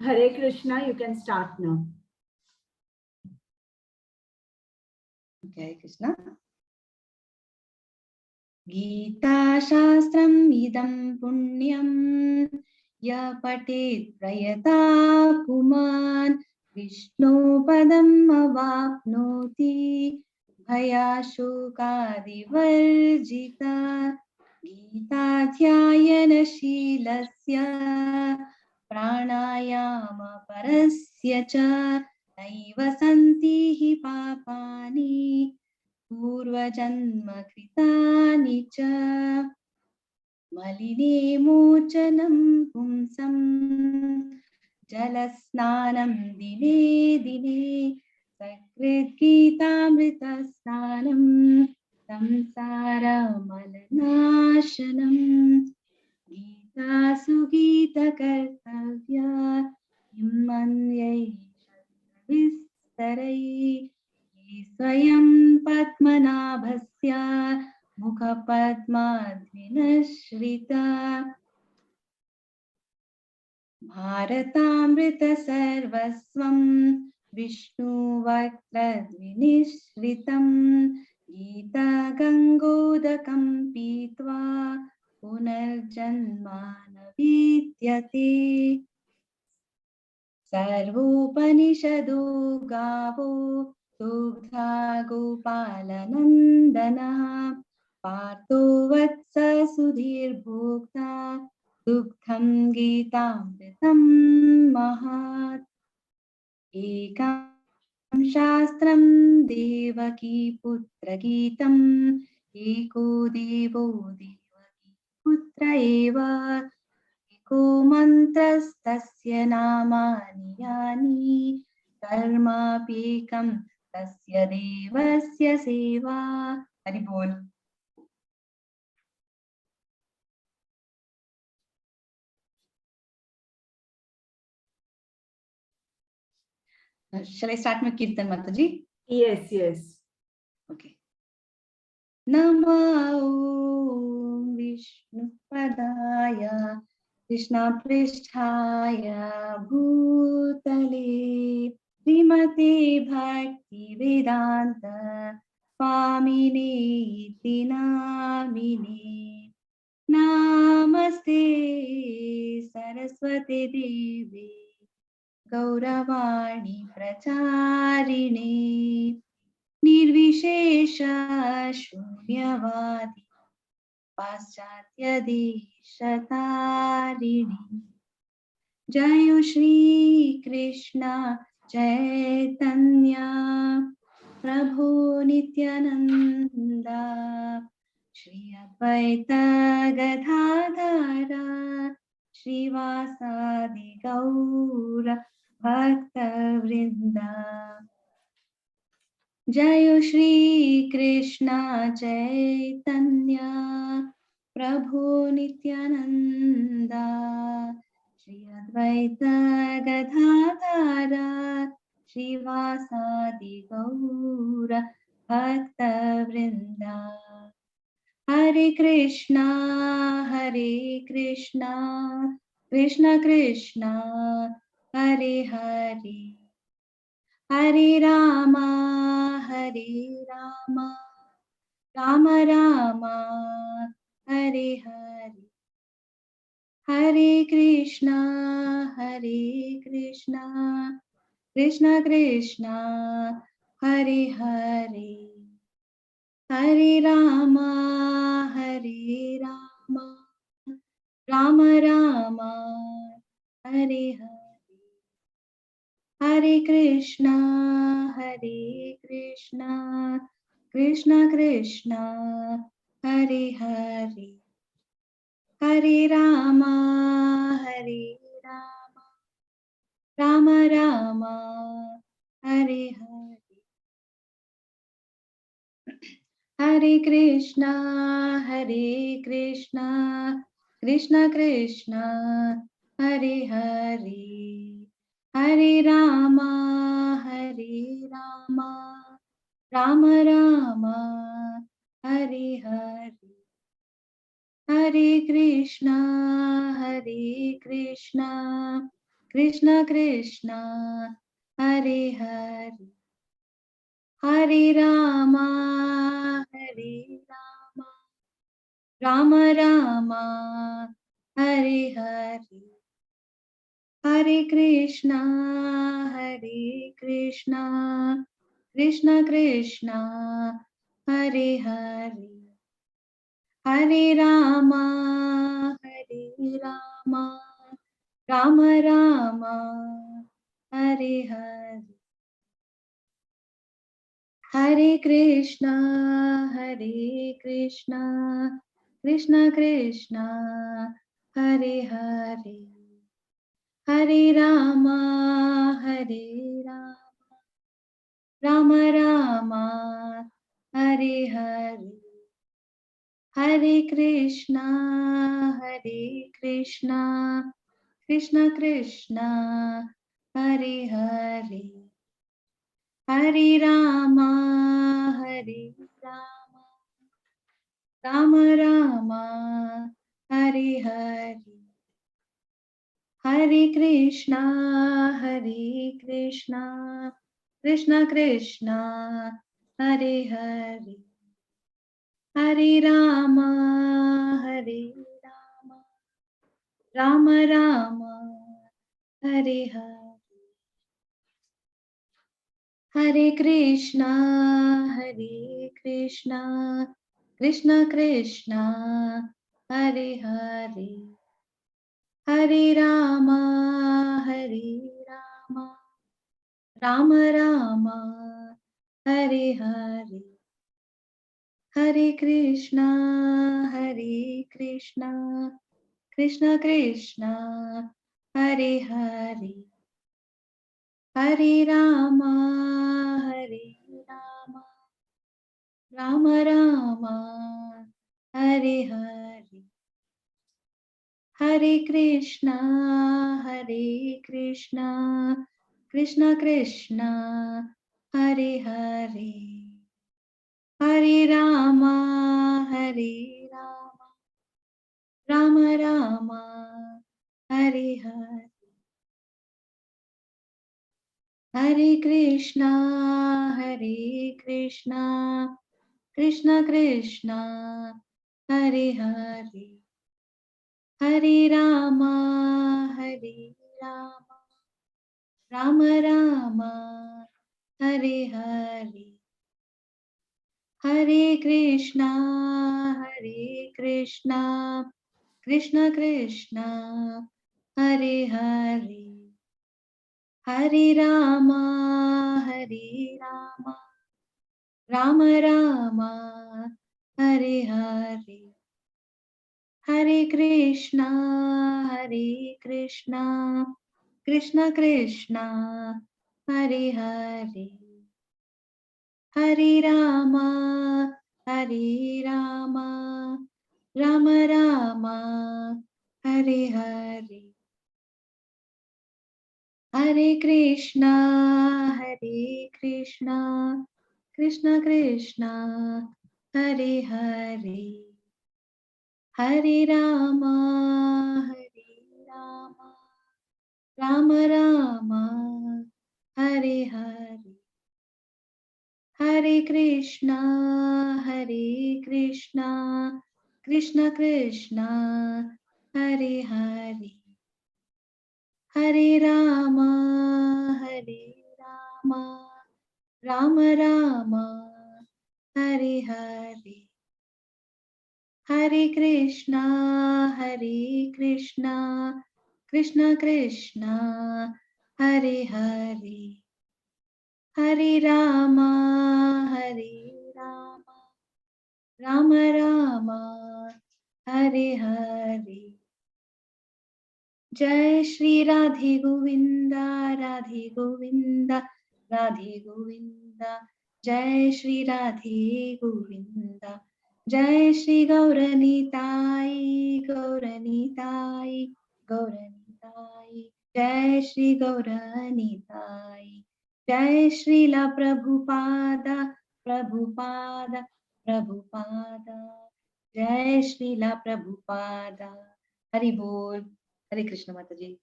Hare Krishna, you can start now. Okay, Krishna. Gita Shastram idam punyam ya patit prayata puman Vishnu padam avapnoti bhayashukadi varjita Gita dhyayana shilasya pranayama parasya cha naiva santi hi papani पूर्वजन्म कृतानि च मलिने मोचनं पुंसं जलस्नानं दिने दिने सकृद्गीतामृतस्नानं संसारमलनाशनं गीतासु गीतकर्तव्या किं मन्यै विस्तरै स्वयं पद्मनाभस्य मुखपद्माद्विनश्रिता भारतामृत सर्वस्वं विष्णुवक्त्रद्विनिश्रितं गीता गङ्गोदकं पीत्वा पुनर्जन्मा न विद्यते सर्वोपनिषदो गावो दुग्धा गोपालनन्दनः पार्थो वत्स सुधीर्भोक्ता दुग्धं गीतामृतं महात् एकं शास्त्रं देवकी पुत्रगीतम् एको देवो देवकी पुत्र एव एको मन्त्रस्तस्य नामानि यानि कर्माप्येकं तस्य देवस्य सेवा हरि बोल। Shall I start my Kirtan Mataji? Yes, yes. Okay. Nama Om Vishnu Padaya Krishna Pristhaya Bhutale Srimate Bhakti Vedanta Swamine Iti Namine Namaste Saraswati Devi Gauravani Pracharine निर्विशेष शून्यवादी पाश्चात्य देशतारिणी जय श्री कृष्ण चैतन्य प्रभु नित्यानंद श्री अद्वैत गदाधर श्रीवासादि गौर भक्तवृंद जय श्री कृष्ण चैतन्य प्रभु नित्यानंद श्री अद्वैत गदाधर श्रीवासादि गौर भक्तवृंद हरे Krishna Krishna Krishna Hare Hare Hare Rama Ram Ram Hare Hare Hare Krishna Krishna Krishna Hare Hare Hare Ram Ram Ram Hare Hare Hare Krishna Krishna Krishna Hare Hare Hare Ram Ram Ram Hare Hare Hare Krishna Krishna Krishna Hare Hare Hare Ram Ram Ram Hare Hare Hare Krishna Krishna Krishna Hare Hare Hare Rama Hare Rama Rama Rama Hare Hare Hare Krishna Krishna Krishna Hare Hare Hare Rama Rama Rama Hare Hare Hare Krishna Krishna Krishna Hare Hare Hare Rama Rama Rama Hare Hare Hare Krishna Krishna Krishna Hare Hare Hare Rama Rama Rama Hare Hare Hare Krishna Krishna Krishna Hare Hare Hare Rama Rama Rama Hare Hare Hare Krishna Krishna Krishna Hare Hare Hare Rama Rama Rama Hare Hare Hare Krishna Krishna Krishna Hare Hare Hare Rama Rama Rama Hare Hare Hare Krishna Krishna Krishna Hare Hare Hare Rama Rama Rama Hare Hare Hare Krishna Krishna Krishna Hare Hare Hare Rama Rama Rama Hare Hare Hare Krishna Krishna Krishna Hare Hare Hare Rama Rama Rama Hare Hare Hare Krishna Krishna Krishna Hare Hare Hare Rama Rama Rama Hare Hare Hare Krishna Krishna Krishna Hare Hare Hare Rama Rama Rama Hare Hare Hare Krishna Krishna Krishna Hare Hare Hare Rama Rama Rama Hare Hare Hare Krishna Krishna Krishna Hare Hare Hare Rama Rama Rama Hare Hare Jai Shri Radhe Govinda Radhe Govinda Jai Shri Radhe Govinda Jai Shri Gauranitai Jai Shri Gauranitai Jai Shri La Prabhupada Jai Shri La Prabhupada Hari Bol Hare Krishna Mataji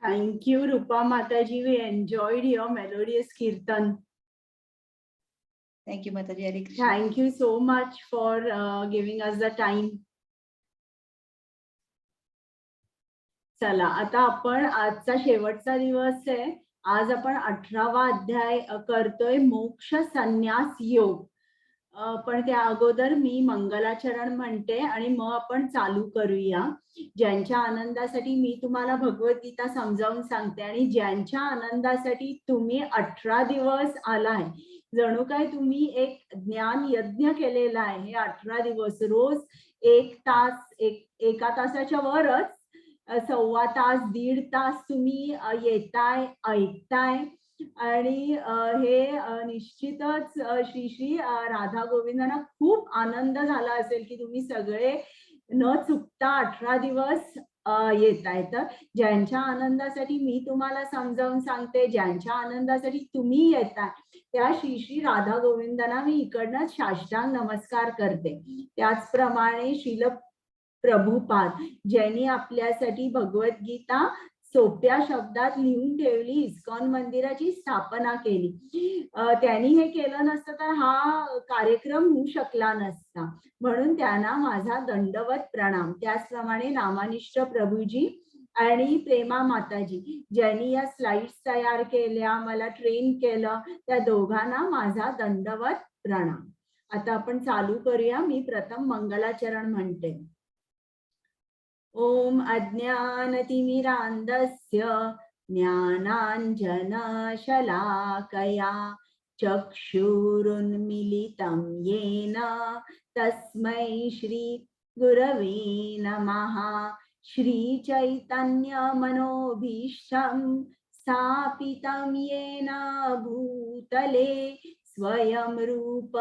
Thank you, Rupa Mataji. We enjoyed your melodious kirtan. Thank you, Mataji. Hare Krishna. Thank you so much for giving us the time. चला आता आपण आजचा शेवटचा दिवस आहे. आज आपण 18वा अध्याय करतोय, मोक्ष संन्यास योग. पण त्या अगोदर मी मंगलाचरण म्हणते आणि मग आपण चालू करूया. ज्यांच्या आनंदासाठी मी तुम्हाला भगवद्गीता समजावून सांगते आणि ज्यांच्या आनंदासाठी तुम्ही 18 दिवस आलाय, जणू काय तुम्ही एक ज्ञान यज्ञ केलेला आहे. हे 18 दिवस रोज 1 तास, एका तासाच्या वरच 1.25 तास, 1.5 तास तुम्ही येताय, ऐकताय आणि हे निश्चितच श्री श्री राधा गोविंदांना खूप आनंद झाला असेल की तुम्ही सगळे न चुकता 18 दिवस येताय. तर ज्यांच्या आनंदासाठी मी तुम्हाला समजावून सांगते, ज्यांच्या आनंदासाठी तुम्ही येताय, त्या श्री श्री राधा गोविंदांना मी इकडनं साष्टांग नमस्कार करते. त्याचप्रमाणे श्रील प्रभुपाद ज्यांनी आपल्यासाठी भगवद्गीता सोप्या शब्दात लिहून ठेवली, इस्कॉन मंदिराची स्थापना केली, त्यांनी हे केलं नसतं तर हा कार्यक्रम होऊ शकला नसता. म्हणून त्यांना माझा दंडवत प्रणाम. त्याचप्रमाणे नामानिष्ठ प्रभूजी आणि प्रेमा माताजी ज्यांनी या स्लाइड्स तयार केल्या, मला ट्रेन केलं, त्या दोघांना माझा दंडवत प्रणाम. आता आपण चालू करूया. मी प्रथम मंगलाचरण म्हणते. ओम अज्ञानतिमिरान्धस्य ज्ञानाञ्जनशलाकया चक्षुरुन्मीलितं येन तस्मै श्री गुरवे नमः. श्रीचैतन्यमनोभीष्टं स्थापितं येन भूतले स्वयं रूप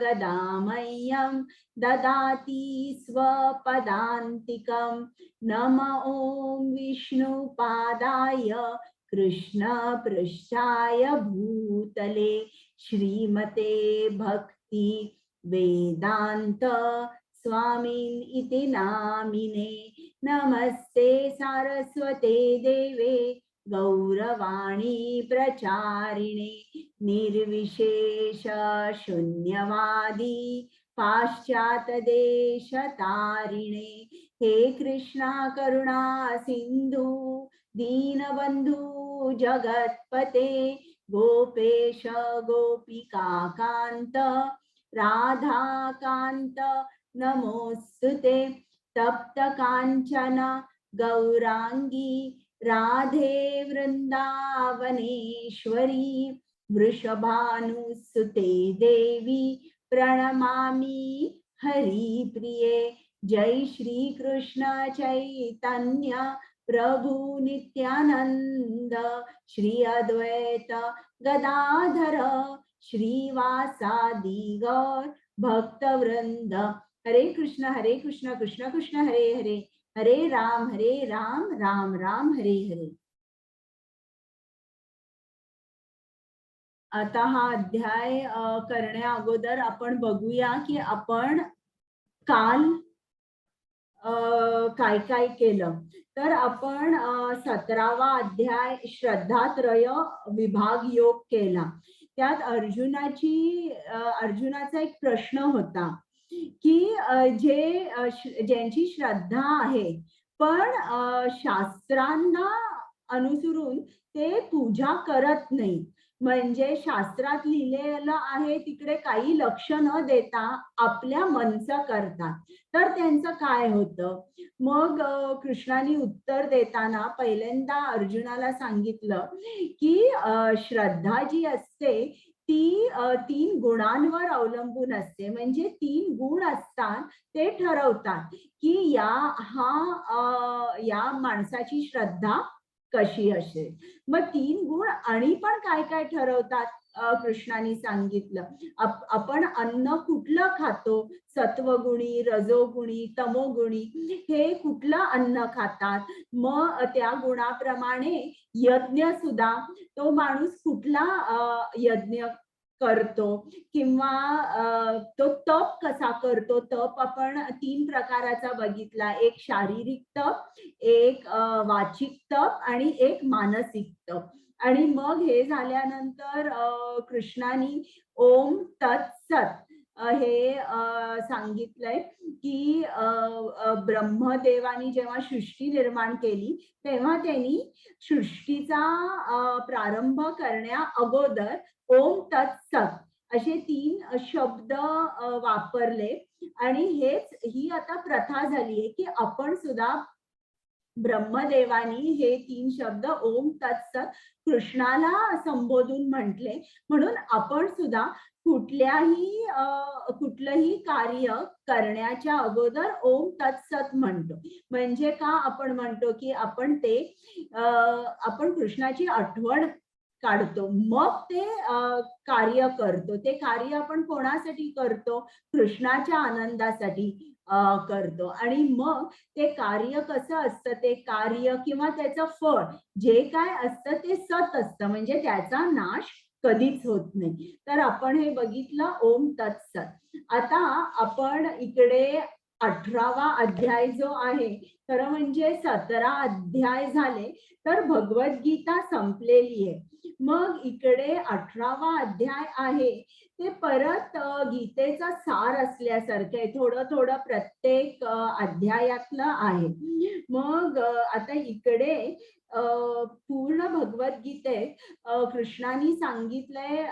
गदामह्यं ददाति स्वपदान्तिकं. नम ओं विष्णुपादाय कृष्णपृष्ठाय भूतले श्रीमते भक्ति वेदांत स्वामिन् इति नामिने. नमस्ते सारस्वते देवे गौरवाणी प्रचारिणे निर्विशेष शून्यवादी पाश्चात्य देश तारिणे. हे कृष्णा करुणा सिंधु दीनबंधु जगतपते गोपेश गोपिका कांत राधाकांत नमोस्तुते. तप्त कांचन गौरांगी राधे वृंदावनेश्वरी वृषभानुसुते देवी प्रणमामि हरिप्रिये. जय श्री कृष्ण चैतन्य प्रभु नित्यानंद श्री अद्वैत गदाधर श्रीवासादि गौर भक्तवृंद. हरे कृष्ण कृष्ण कृष्ण हरे हरे, हरे राम राम राम हरे हरे. आता हा अध्याय करण्या अगोदर आपण बघूया की आपण काल काय काय केलं. तर आपण 17वा अध्याय श्रद्धात्रय विभाग योग केला. त्यात अर्जुनाचा एक प्रश्न होता की ज्यांची श्रद्धा आहे पण शास्त्रांना अनुसरून ते पूजा करत नाही, म्हणजे शास्त्रात लिहिलेलं आहे तिकडे काही लक्ष न देता आपल्या मनचं करतात, तर त्यांचं काय होतं. मग कृष्णाने उत्तर देताना पहिल्यांदा अर्जुनाला सांगितलं की श्रद्धा जी असते ती 3 गुणांवर अवलंबून असते. म्हणजे 3 गुण असतात, ते ठरवतात की या माणसाची श्रद्धा कशी असेल. मग 3 गुण आणि पण काय काय ठरवतात कृष्णाने सांगितलं. आपण अन्न कुठलं खातो, सत्वगुणी, रजोगुणी, तमोगुणी, हे कुठलं अन्न खातात. मग त्या गुणाप्रमाणे यज्ञ सुद्धा तो माणूस कुठला यज्ञ करतो किंवा तो तप कसा करतो. तप आपण 3 प्रकाराचा बघितला. एक शारीरिक तप, एक वाचिक तप आणि एक मानसिक तप. आणि मग हे झाल्यानंतर कृष्णानी ओम तत्सत हे सांगितलंय की ब्रह्मदेवानी जेव्हा सृष्टी निर्माण केली तेव्हा त्यांनी सृष्टीचा प्रारंभ करण्या अगोदर ओम तत्सत असे 3 शब्द वापरले. आणि ही आता प्रथा झाली आहे की आपण सुद्धा ब्रह्मदेवानी हे 3 शब्द ओम तत्सत कृष्णाला संबोधून म्हटले. म्हणून आपण सुद्धा कुठलंही कार्य करण्याच्या अगोदर ओम तत्सत म्हणतो. म्हणजे का आपण म्हणतो की आपण कृष्णाची आठवण काढतो, मग ते कार्य करतो. ते कार्य आपण कोणासाठी करतो? कृष्णाच्या आनंदासाठी करतो. आणि मग ते कार्य कसं असतं, ते कार्य किंवा त्याचं फळ जे काय असतं ते सत असतं, म्हणजे त्याचा नाश कधीच होत नाही. तर आपण हे बघितलं ओम तत्सत. आता आपण इकडे 18वा अध्याय जो आहे, खरं म्हणजे 17 अध्याय झाले तर भगवद्गीता संपलेली आहे. मग इकडे 18वा अध्याय आहे ते परत गीतेचा सार असल्यासारखं आहे. थोडं थोडं प्रत्येक अध्यायातलं आहे. मग आता इकडे पूर्ण भगवद्गीतेत कृष्णाने सांगितलंय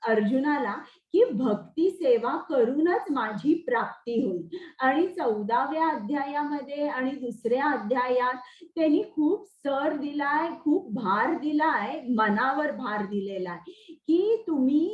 अर्जुनाला की भक्ती सेवा करूनच माझी प्राप्ती होईल. आणि 14व्या अध्यायामध्ये आणि 2ऱ्या अध्यायात त्यांनी खूप सर दिलाय, खूप भार दिलाय, मनावर भार दिलेला आहे की तुम्ही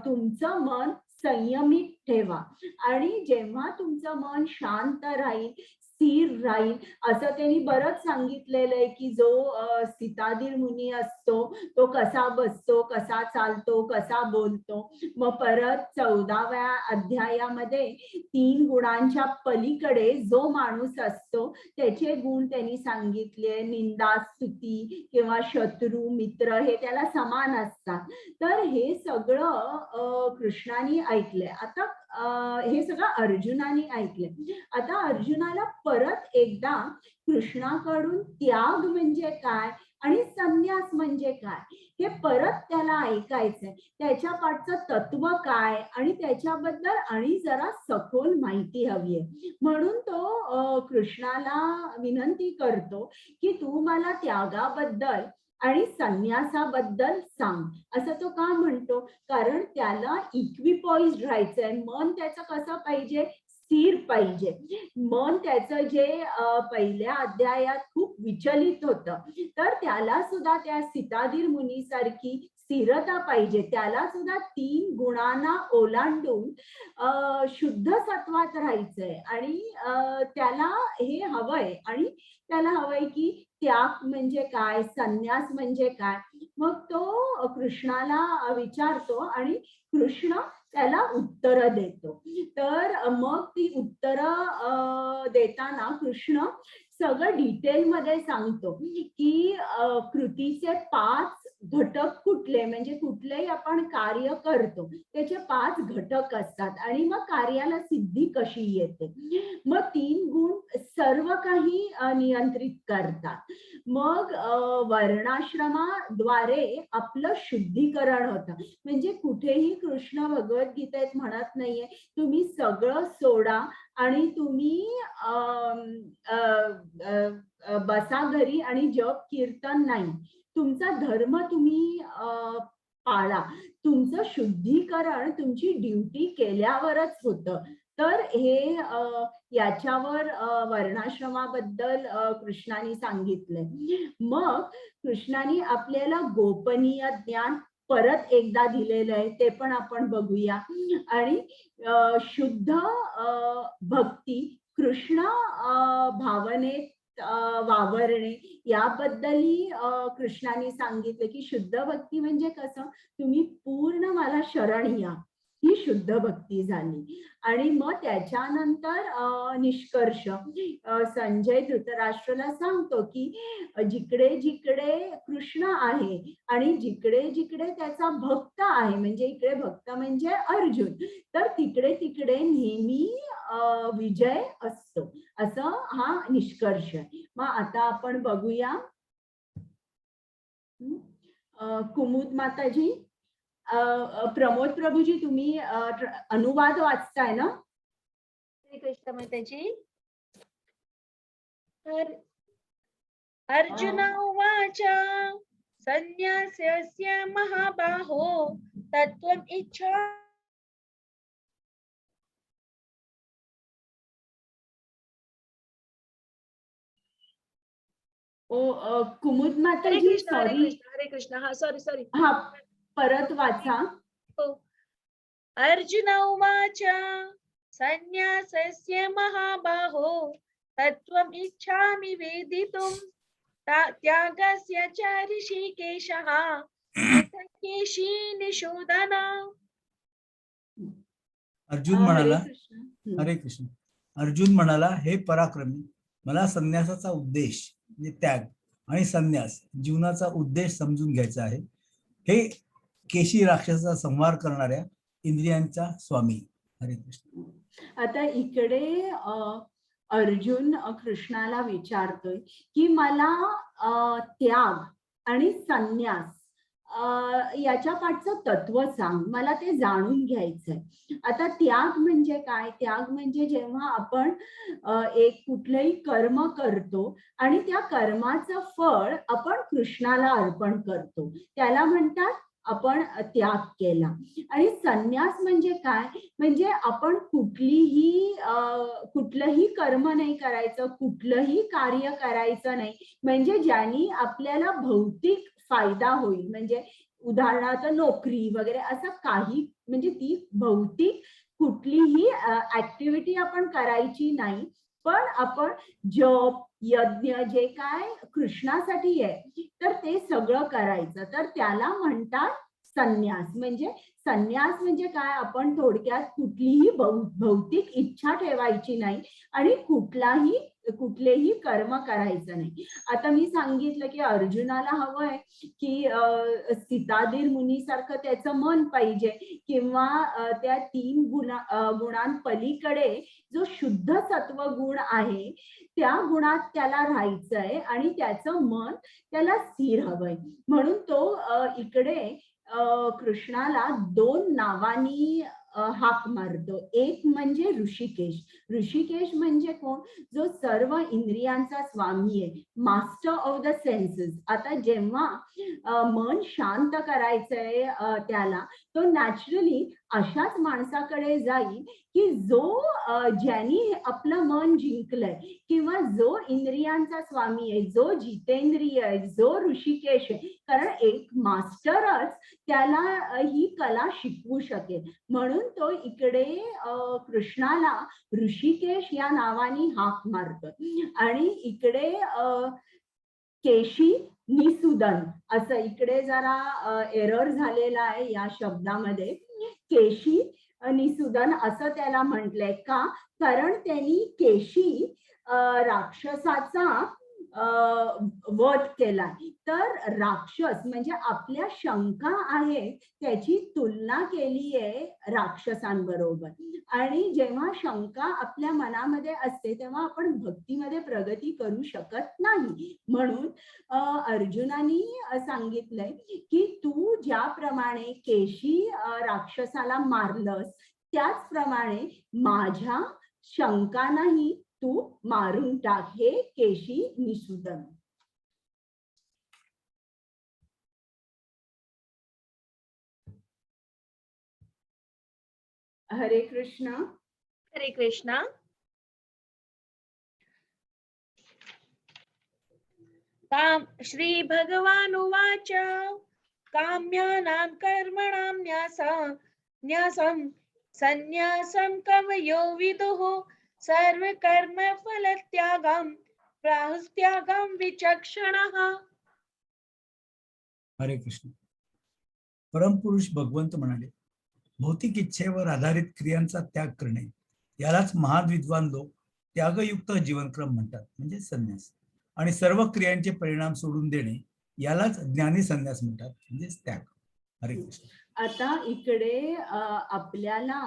तुमचं मन संयमित ठेवा. आणि जेव्हा तुमचं मन शांत राहील, स्थिर राहील, असं त्यांनी बरंच सांगितलेलं आहे की जो सीताधीर मुनी असतो तो कसा बसतो, कसा चालतो, कसा बोलतो. मग परत 14व्या अध्यायामध्ये 3 गुणांच्या पलीकडे जो माणूस असतो त्याचे गुण त्यांनी सांगितले. निंदा, स्तुती किंवा शत्रू, मित्र हे त्याला समान असतात. तर हे सगळं कृष्णाने ऐकलंय. आता हे सगळं अर्जुनाने ऐकलंय. आता अर्जुनाला परत एकदा कृष्णाकडून त्याग म्हणजे काय आणि संन्यास म्हणजे काय हे परत त्याला ऐकायचंय. त्याच्या पाठचं तत्व काय आणि त्याच्याबद्दल आणि जरा सखोल माहिती हवी आहे. म्हणून तो कृष्णाला विनंती करतो की तू मला त्यागाबद्दल आणि संन्यासाबद्दल सांग. असं तो का म्हणतो? कारण त्याला इक्विपॉइज्ड राहायचंय. मन त्याचं कसं पाहिजे? स्थिर पाहिजे. मन त्याचं जे पहिल्या अध्यायात खूप विचलित होतं, तर त्याला सुद्धा त्या सीताधीर मुनीसारखी स्थिरता पाहिजे. त्याला सुद्धा 3 गुणांना ओलांडून शुद्ध सत्वात राहायचंय. आणि त्याला हे हवंय. आणि त्याला हवंय की त्याग म्हणजे काय, संन्यास म्हणजे काय. मग तो कृष्णाला विचारतो आणि कृष्ण त्याला उत्तर देतो. तर मग ती उत्तर देताना कृष्ण सगळं डिटेलमध्ये सांगतो की कृतीचे 5 घटक कुठले, म्हणजे कुठलेही आपण कार्य करतो त्याचे 5 घटक असतात आणि मग कार्याला सिद्धी कशी येते. मग 3 गुण सर्व काही नियंत्रित करतात. मग वर्णाश्रमाद्वारे आपलं शुद्धीकरण होतं. म्हणजे कुठेही कृष्ण भगवद्गीतेत म्हणत नाहीये तुम्ही सगळं सोडा आणि तुम्ही बसा घरी आणि जप कीर्तन नाही. तुमचा धर्म तुम्ही पाळा. तुमचं शुद्धीकरण तुमची ड्युटी केल्यावरच होतं. तर हे याच्यावर वर्णाश्रमाबद्दल कृष्णाने सांगितलंय. मग कृष्णाने आपल्याला गोपनीय ज्ञान परत एकदा दिलेलं आहे, ते पण आपण बघूया. आणि शुद्ध भक्ती, कृष्ण भावनेत वावरणे याबद्दलही कृष्णाने सांगितलं की शुद्ध भक्ती म्हणजे कसं, तुम्ही पूर्ण मला शरण या. ही शुद्ध भक्ती झाली. आणि मग त्याच्यानंतर निष्कर्ष संजय धृतराष्ट्राला सांगतो की जिकडे जिकडे कृष्ण आहे आणि जिकडे जिकडे त्याचा भक्त आहे, म्हणजे इकडे भक्त म्हणजे अर्जुन, तर तिकडे तिकडे नेहमी विजय असतो, असं हा निष्कर्ष आहे. मग आता आपण बघूया कुमुद माताजी, प्रमोद प्रभूजी, तुम्ही अनुवाद वाचताय ना? श्री कृष्ण माताजी. अर्जुन उवाच संन्यासस्य महाबाहो तत्त्वम् इच्छा कुमुद माताजी, सॉरी. हरे कृष्ण. हा सॉरी. हा, परत वाचा. अर्जुन उवाच संन्यासस्य महाबाहो तत्त्वम् इच्छामि वेदितुं त्यागस्य च ऋषिकेशः केशी निषूदन. अर्जुन म्हणाला, हरे कृष्ण. अर्जुन म्हणाला, हे पराक्रमी, मला संन्यासाचा उद्देश म्हणजे त्याग आणि संन्यास जीवनाचा उद्देश समजून घ्यायचा आहे. हे केशी राक्षसाचा संहार करणाऱ्या इंद्रियांचा स्वामी. हरे कृष्ण. आता इकडे अर्जुन कृष्णाला विचारतोय की मला त्याग आणि संन्यास याच्या पाठचं तत्व सांग, मला ते जाणून घ्यायचंय. आता त्याग म्हणजे काय? त्याग म्हणजे जेव्हा आपण एक कुठलंही कर्म करतो आणि त्या कर्माचं फळ आपण कृष्णाला अर्पण करतो, त्याला म्हणतात आपण त्याग केला. आणि संन्यास म्हणजे काय? म्हणजे आपण कुठलंही कर्म नाही करायचं, कुठलंही कार्य करायचं नाही, म्हणजे ज्यांनी आपल्याला भौतिक फायदा होईल, म्हणजे उदाहरणार्थ नोकरी वगैरे असं काही, म्हणजे ती भौतिक कुठलीही ऍक्टिव्हिटी आपण करायची नाही, पण आपण जप यज्ञ जे काय कृष्णासाठी आहे तर ते सगळं करायचं, तर त्याला म्हणतात संन्यास. म्हणजे संन्यास म्हणजे काय? आपण थोडक्यात कुठलीही भौतिक इच्छा ठेवायची नाही आणि कुठलेही कर्म करायचं नाही. आता मी सांगितलं की अर्जुनाला हवंय की सीताधीर मुनीसारखं त्याचं मन पाहिजे, किंवा त्या 3 गुणांपलीकडे जो शुद्ध सत्व गुण आहे त्या गुणात त्याला राहायचंय आणि त्याचं मन त्याला स्थिर हवंय. म्हणून तो इकडे कृष्णाला 2 नावांनी हाक मारतो. एक म्हणजे ऋषिकेश. ऋषिकेश म्हणजे कोण? जो सर्व इंद्रियांचा स्वामी आहे, मास्टर ऑफ द सेन्सेस. आता जेव्हा मन शांत करायचंय त्याला, तो नॅचरली अशाच माणसाकडे जाईल की ज्यांनी आपलं मन जिंकलंय, किंवा जो इंद्रियांचा स्वामी आहे, जो जितेंद्रिय आहे, जो ऋषिकेश आहे. कारण एक मास्टरच त्याला ही कला शिकवू शकेल. म्हणून तो इकडे कृष्णाला ऋषिकेश या नावाने हाक मारतो. आणि इकडे केशी निसूदन असं इकडे जरा एरर झालेला आहे या शब्दामध्ये. केशी निसूदन असं त्याला म्हटलंय का? कारण त्यांनी केशी राक्षसाचा वध केला. तर राक्षस म्हणजे आपल्या शंका आहे त्याची तुलना केली आहे राक्षसांबरोबर. आणि जेव्हा शंका आपल्या मनामध्ये असते तेव्हा आपण भक्तीमध्ये प्रगती करू शकत नाही. म्हणून अर्जुनाने सांगितलंय की तू ज्याप्रमाणे केशी राक्षसाला मारलंस त्याचप्रमाणे माझ्या शंकांनाही तू मारून टाक, हे केशी निसूदन. हरे कृष्ण. हरे कृष्ण. श्री भगवान उवाच काम्यानां कर्मणां न्यासं संन्यासं कवयो विदुः सर्वकर्म फलत्यागं प्राहुस्त्यागं विचक्षणः. हरे कृष्ण. परमपुरुष भगवंत म्हणाले, भौतिक इच्छेवर आधारित क्रियांचा त्याग करणे यालाच महान विद्वान लोक त्यागयुक्त जीवनक्रम म्हणतात, म्हणजे संन्यास. आणि सर्व क्रियांचे परिणाम सोडून देणे यालाच ज्ञानी संन्यास म्हणतात, म्हणजे त्याग. हरे कृष्ण. आता इकडे आपल्याला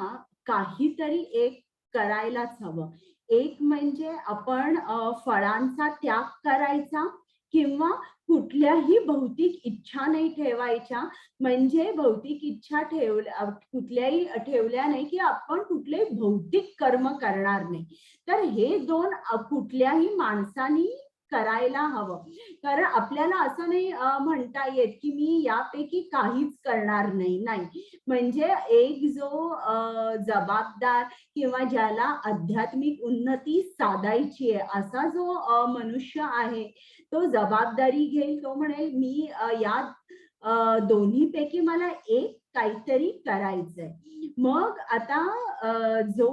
काहीतरी एक करायलाच हवं. एक म्हणजे आपण फळांचा त्याग करायचा किंवा कुठल्याही भौतिक इच्छा नाही ठेवायच्या. म्हणजे भौतिक इच्छा कुठल्याही ठेवल्या नाही की आपण कुठलेही भौतिक कर्म करणार नाही. तर हे दोन कुठल्याही माणसानी करायला हवं. कारण आपल्याला असं नाही म्हणता येत की मी यापैकी काहीच करणार नाही. नाही, म्हणजे एक जो जबाबदार किंवा ज्याला आध्यात्मिक उन्नती साधायची आहे असा जो मनुष्य आहे तो जबाबदारी घेईल. तो म्हणेल मी या दोन्हीपैकी मला एक काहीतरी करायचंय. मग आता जो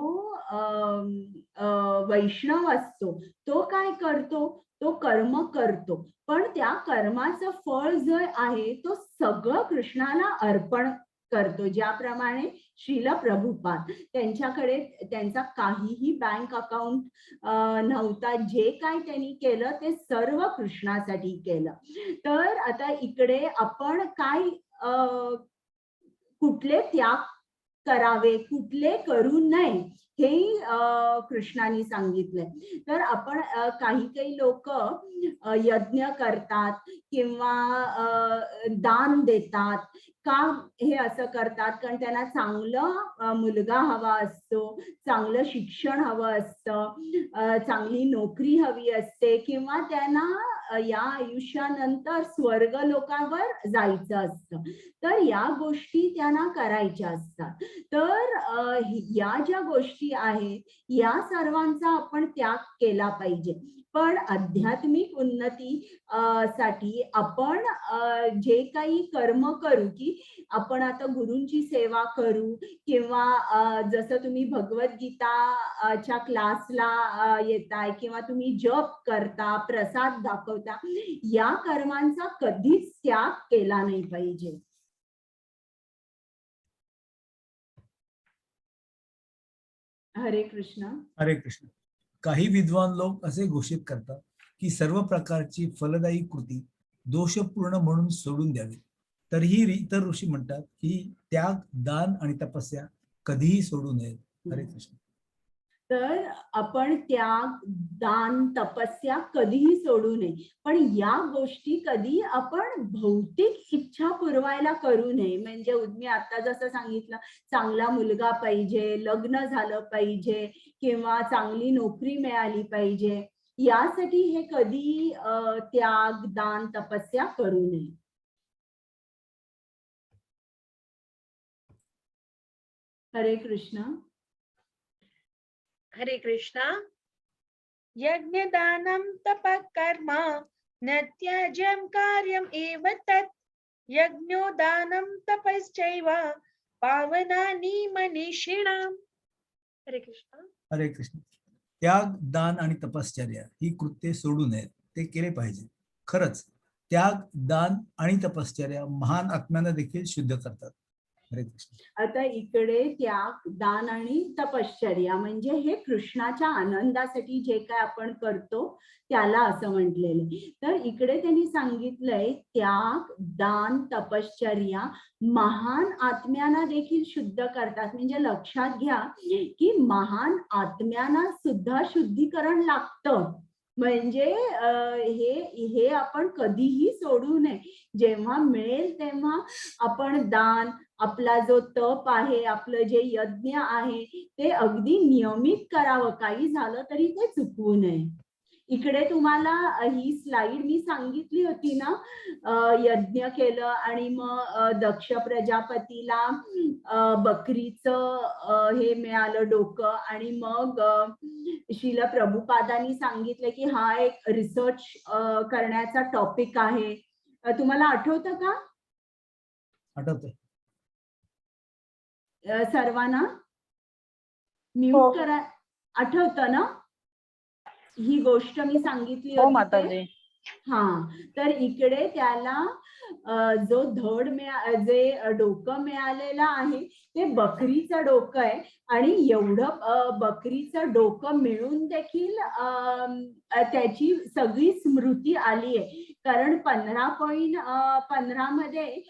वैष्णव असतो तो काय करतो, तो कर्म करतो, पण त्या कर्माचं फळ जो आहे तो सगळं कृष्णाला अर्पण करतो. ज्याप्रमाणे श्रील प्रभुपाद त्यांच्याकडे त्यांचा काहीही बँक अकाउंट नव्हता. जे काय त्यांनी केलं ते सर्व कृष्णासाठी केलं. तर आता इकडे आपण काय कुठले त्याग करावे, कुठले करू नये हे कृष्णाने सांगितलंय. तर आपण काही लोक यज्ञ करतात किंवा दान देतात. का हे असं करतात? कारण त्यांना चांगलं मुलगा हवा असतो, चांगलं शिक्षण हवं असतं, चांगली नोकरी हवी असते किंवा त्यांना या आयुष्यानंतर स्वर्ग लोकांवर जायचं असतं. तर या गोष्टी त्यांना करायच्या असतात. तर या ज्या गोष्टी आहेत या सर्वांचा आपण त्याग केला पाहिजे. पण आध्यात्मिक उन्नती साठी आपण जे काही कर्म करू, की आपण आता गुरूंची सेवा करू किंवा जसं तुम्ही भगवद्गीताच्या क्लासला येताय किंवा तुम्ही जप करता, प्रसाद दाखवता, या कर्मांचा कधीच त्याग केला नाही पाहिजे. हरे कृष्ण. हरे कृष्ण. काही विद्वान लोक असे घोषित करतात की सर्व प्रकारची फलदायी कृती दोषपूर्ण म्हणून सोडून द्यावी. तरीही इतर ऋषी म्हणतात की त्याग, दान आणि तपस्या कधीही सोडू नये. हरे कृष्ण. तर आपण त्याग, दान, तपस्या कधीही सोडू नये. पण या गोष्टी कधी आपण भौतिक इच्छा पुरवायला करू नये. म्हणजे मी आता जसं सांगितलं, चांगला मुलगा पाहिजे, लग्न झालं पाहिजे किंवा चांगली नोकरी मिळाली पाहिजे, यासाठी हे कधी त्याग, दान, तपस्या करू नये. हरे कृष्ण. हरे कृष्णा. यज्ञदानं तपः कर्म न त्याज्यं कार्यम् एव तत् यज्ञो दानं तपश्चैव पावनानि मनीषिणां. हरे कृष्ण. हरे कृष्ण. त्याग, दान आणि तपश्चर्या ही कृत्ये सोडू नयेत, ते केले पाहिजे. खरंच त्याग, दान आणि तपश्चर्या महान आत्म्यांना देखील शुद्ध करतात. हरे कृष्ण. आता इकडे त्याग, दान आणि तपश्चर्या म्हणजे हे कृष्णाच्या आनंदासाठी जे काय आपण करतो त्याला असं म्हटलेलं. तर इकडे त्यांनी सांगितलंय त्याग, दान, तपश्चर्या महान आत्म्यांना देखील शुद्ध करतात. म्हणजे लक्षात घ्या की महान आत्म्यांना सुद्धा शुद्धीकरण लागतं. म्हणजे हे आपण कधीही सोडू नये. जेव्हा मिळेल तेव्हा आपण दान, आपला जो तप आहे, आपलं जे यज्ञ आहे ते अगदी नियमित करावं. काही झालं तरी ते चुकवू नये. इकडे तुम्हाला ही स्लाइड मी सांगितली होती ना, यज्ञ केलं आणि मग दक्ष प्रजापतीला बकरीचं हे मिळालं डोकं आणि मग श्रील प्रभुपादांनी सांगितलं की हा एक रिसर्च करण्याचा टॉपिक आहे. तुम्हाला आठवतं का? आठवतंय. सर्वांना हो. म्यूट करा. आठवतं ना ही गोष्ट मी सांगितली हो होती ते? माताजी. हा, तर इकडे त्याला जो जे डोकं मिळालेलं आहे ते बकरीचं डोकं आहे आणि एवढं बकरीचं डोकं मिळून देखील त्याची सगळी स्मृती आली आहे. कारण 15.15 मध्ये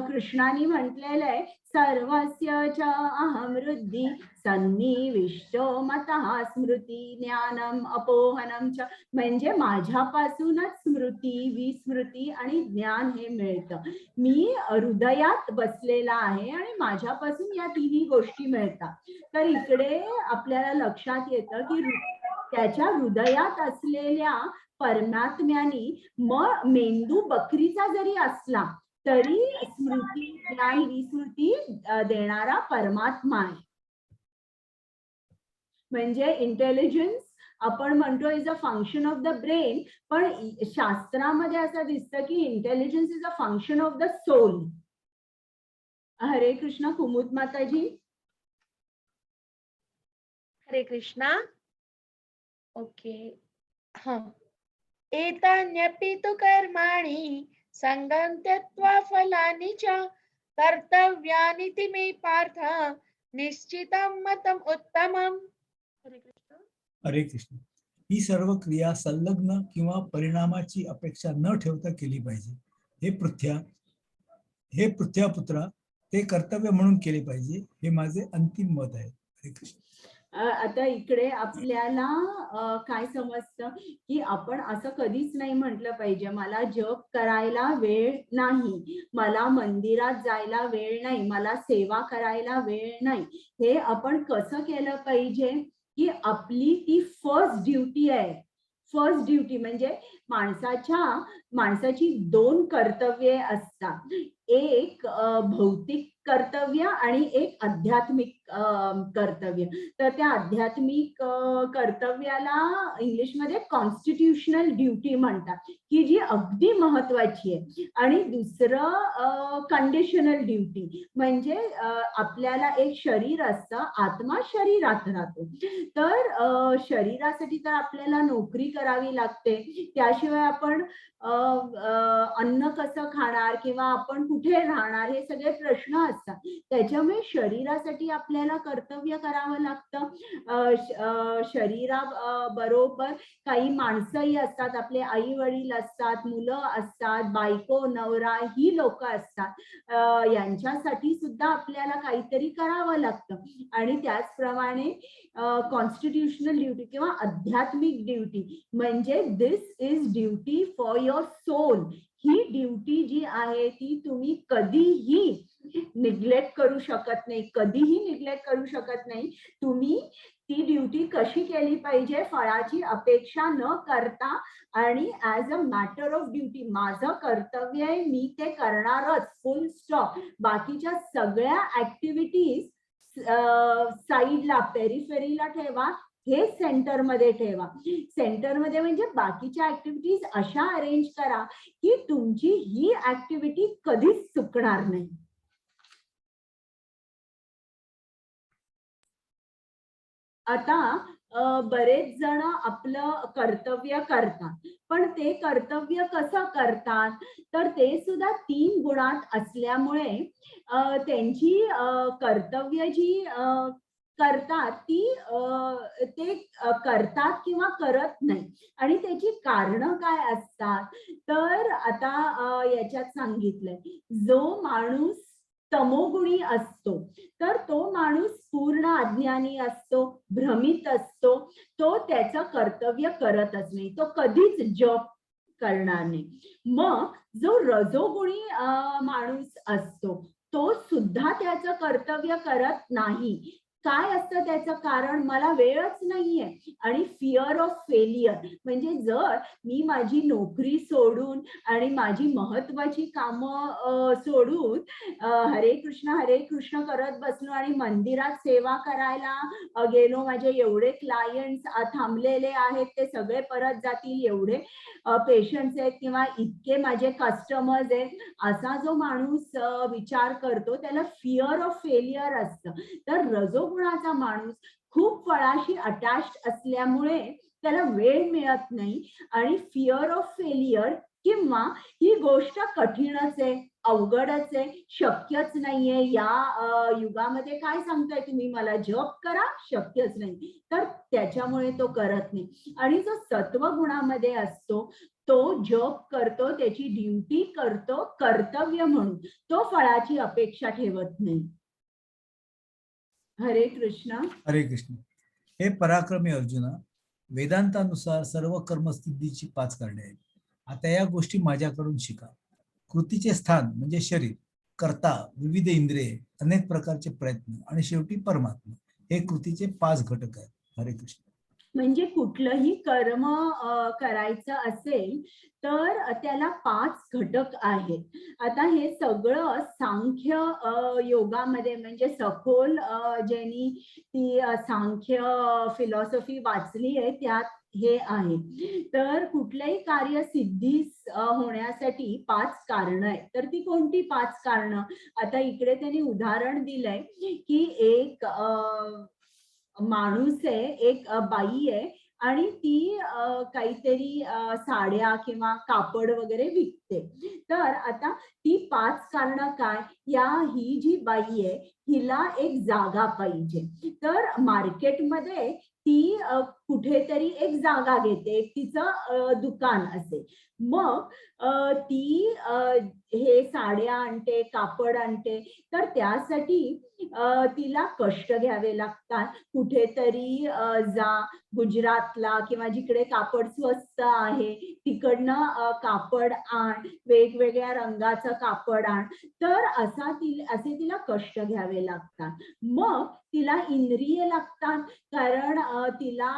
कृष्णाने म्हटलेलं आहे, सर्वस्य च अहम वृद्धी सन्निविष्टो मतः स्मृती ज्ञानम अपोहनम च. म्हणजे माझ्यापासूनच स्मृती, विस्मृती आणि ज्ञान हे मिळतं. मी हृदयात बसलेला आहे आणि माझ्यापासून या तिन्ही गोष्टी मिळतात. तर इकडे आपल्याला लक्षात येतं की त्याच्या हृदयात असलेल्या परमात्म्याने मग मेंदू बकरीचा जरी असला तरी स्मृती, ज्ञान, विस्मृती देणारा परमात्मा आहे. म्हणजे इंटेलिजन्स आपण म्हणतो is a function of the brain, पण शास्त्रामध्ये असं दिसतं की intelligence is a function of the soul. Hare Krishna. कुमुद माताजी. हरे कृष्णा. ओके. हा. एतान्यपि तु कर्माणि संगं त्यक्त्वा फलानि च कर्तव्यानीति मे पार्थ निश्चितं मतम् उत्तमम्. हरे कृष्ण. हरे कृष्ण. ही सर्व क्रिया संलग्न किंवा परिणामाची अपेक्षा न ठेवता केली पाहिजे. हे पृथ्व्यापुत्रा, ते कर्तव्य म्हणून केले पाहिजे. हे माझे अंतिम मत आहे. हरे कृष्ण. आता इकडे आपल्याला काय समजतं की आपण असं कधीच नाही म्हटलं पाहिजे मला जप करायला वेळ नाही, मला मंदिरात जायला वेळ नाही, मला सेवा करायला वेळ नाही. हे आपण कसं केलं पाहिजे की आपली ती फर्स्ट ड्युटी आहे. फर्स्ट ड्युटी म्हणजे माणसाची 2 कर्तव्ये असतात. एक भौतिक कर्तव्य आणि एक आध्यात्मिक कर्तव्य. तर त्या आध्यात्मिक कर्तव्याला इंग्लिशमध्ये कॉन्स्टिट्यूशनल ड्युटी म्हणतात, की जी अगदी महत्वाची आहे. आणि दुसरं कंडिशनल ड्युटी म्हणजे आपल्याला एक शरीर असतं, आत्मा शरीरात राहतो. तर शरीरासाठी तर आपल्याला नोकरी करावी लागते, त्याशिवाय आपण अन्न कसं खाणार किंवा आपण कुठे राहणार हे सगळे प्रश्न असतात. त्याच्यामुळे शरीरासाठी आपल्याला कर्तव्य करावं लागतं. शरीरा बरोबर काही माणसंही असतात, आपले आई वडील असतात, मुलं असतात, बायको नवरा ही लोक असतात. यांच्यासाठी सुद्धा आपल्याला काहीतरी करावं लागतं. आणि त्याचप्रमाणे कॉन्स्टिट्यूशनल ड्युटी किंवा आध्यात्मिक ड्युटी म्हणजे this is duty for your soul. ही ड्युटी जी आहे ती तुम्ही कधीही निग्लेक्ट करू शकत नाही, कधीही निग्लेक्ट करू शकत नाही. तुम्ही ती ड्युटी कशी केली पाहिजे, फळाची अपेक्षा न करता आणि as a matter of duty, माझं कर्तव्य आहे, मी ते करणारच, फुल स्टॉप. बाकीच्या सगळ्या ऍक्टिव्हिटीज साईडला, पेरिफेरीला ठेवा, हे सेंटरमध्ये ठेवा. सेंटरमध्ये म्हणजे बाकीच्या ऍक्टिव्हिटीज अशा अरेंज करा की तुमची ही ऍक्टिव्हिटी कधीच चुकणार नाही. आता बरेच जण आपलं कर्तव्य करतात, पण ते कर्तव्य कसं करतात, तर ते सुद्धा 3 गुणात असल्यामुळे त्यांची कर्तव्य जी करतात ती ते करतात किंवा करत नाही. आणि त्याची कारणं काय असतात, तर आता याच्यात सांगितलंय, जो माणूस तमोगुणी असतो तर तो माणूस पूर्ण अज्ञानी असतो, भ्रमित असतो, तो त्याचं कर्तव्य करतच नाही, तो कधीच जप करणार नाही. मग जो रजोगुणी माणूस असतो तो सुद्धा त्याचं कर्तव्य करत नाही. काय असतं त्याचं कारण, मला वेळच नाहीये आणि फिअर ऑफ फेलियर. म्हणजे जर मी माझी नोकरी सोडून आणि माझी महत्वाची कामं सोडून हरे कृष्ण करत बसलो आणि मंदिरात सेवा करायला गेलो, माझे एवढे क्लायंट्स थांबलेले आहेत, ते सगळे परत जातील, एवढे पेशंट्स आहेत किंवा इतके माझे कस्टमर्स आहेत, असा जो माणूस विचार करतो त्याला फिअर ऑफ फेलियर असतं. तर रजोगुणाचा माणूस खूप फळाशी अटॅच्ड असल्यामुळे त्याला वेळ मिळत नाही आणि फिअर ऑफ फेलियर किंवा ही गोष्ट कठीणच आहे, अवघडच आहे, शक्यच नाहीये, या युगामध्ये काय सांगताय तुम्ही मला, जप करा, शक्यच नाही, तर त्याच्यामुळे तो करत नाही. आणि जो सत्वगुणामध्ये असतो तो जप करतो, त्याची ड्युटी करतो कर्तव्य म्हणून, तो फळाची अपेक्षा ठेवत नाही. हरे कृष्ण. हरे कृष्ण. हे पराक्रमी अर्जुना, वेदांतानुसार सर्व कर्मसिद्धीची 5 कारणे आहेत. आता या गोष्टी माझ्याकडून शिका. कृतीचे स्थान म्हणजे शरीर, कर्ता, विविध इंद्रिये, अनेक प्रकारचे प्रयत्न आणि शेवटी परमात्मा, हे कृतीचे 5 घटक आहेत. हरे कृष्ण. म्हणजे कुठलंही कर्म करायचं असेल तर त्याला 5 घटक आहेत. आता हे सगळं सांख्य योगामध्ये म्हणजे सखोल ज्यांनी ती सांख्य फिलॉसॉफी वाचली आहे त्यात हे आहे. तर कुठल्याही कार्य सिद्धीस होण्यासाठी 5 कारणं आहेत. तर ती कोणती 5 कारणं? आता इकडे त्यांनी उदाहरण दिलंय की एक माणूस आहे, एक बाई आहे आणि ती काहीतरी साड्या किंवा कापड वगैरे विकते. तर आता ती 5 कारणं काय, ही जी बाई आहे हिला एक जागा पाहिजे. तर मार्केटमध्ये ती कुठेतरी एक जागा घेते, तिचं दुकान असेल. मग ती हे साड्या आणते, कापड आणते, तर त्यासाठी तिला कष्ट घ्यावे लागतात. कुठेतरी जा, गुजरातला किंवा जिकडे कापड स्वस्त आहे तिकडनं कापड आण, वेगवेगळ्या रंगाचं कापड आण. तर असे तिला कष्ट घ्यावे लागतात. मग तिला इंद्रिय लागतात, कारण तिला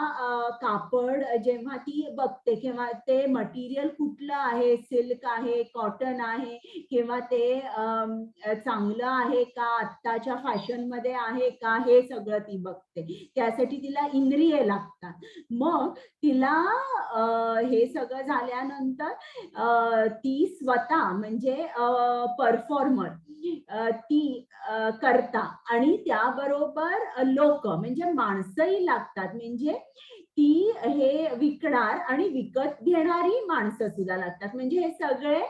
कापड जेव्हा ती बघते किंवा ते मटेरियल कुठलं आहे, सिल्क आहे, कॉटन आहे किंवा ते चांगलं आहे का, आत्ताच्या फॅशन मध्ये आहे का, हे सगळं ती बघते. त्यासाठी तिला इंद्रिय लागतात. मग तिला हे सगळं झाल्यानंतर ती स्वतः म्हणजे परफॉर्मर, ती करता आणि त्याबरोबर लोक म्हणजे माणसंही लागतात. म्हणजे ती हे विकणार आणि विकत घेणारी माणसं सुद्धा लागतात. म्हणजे हे सगळे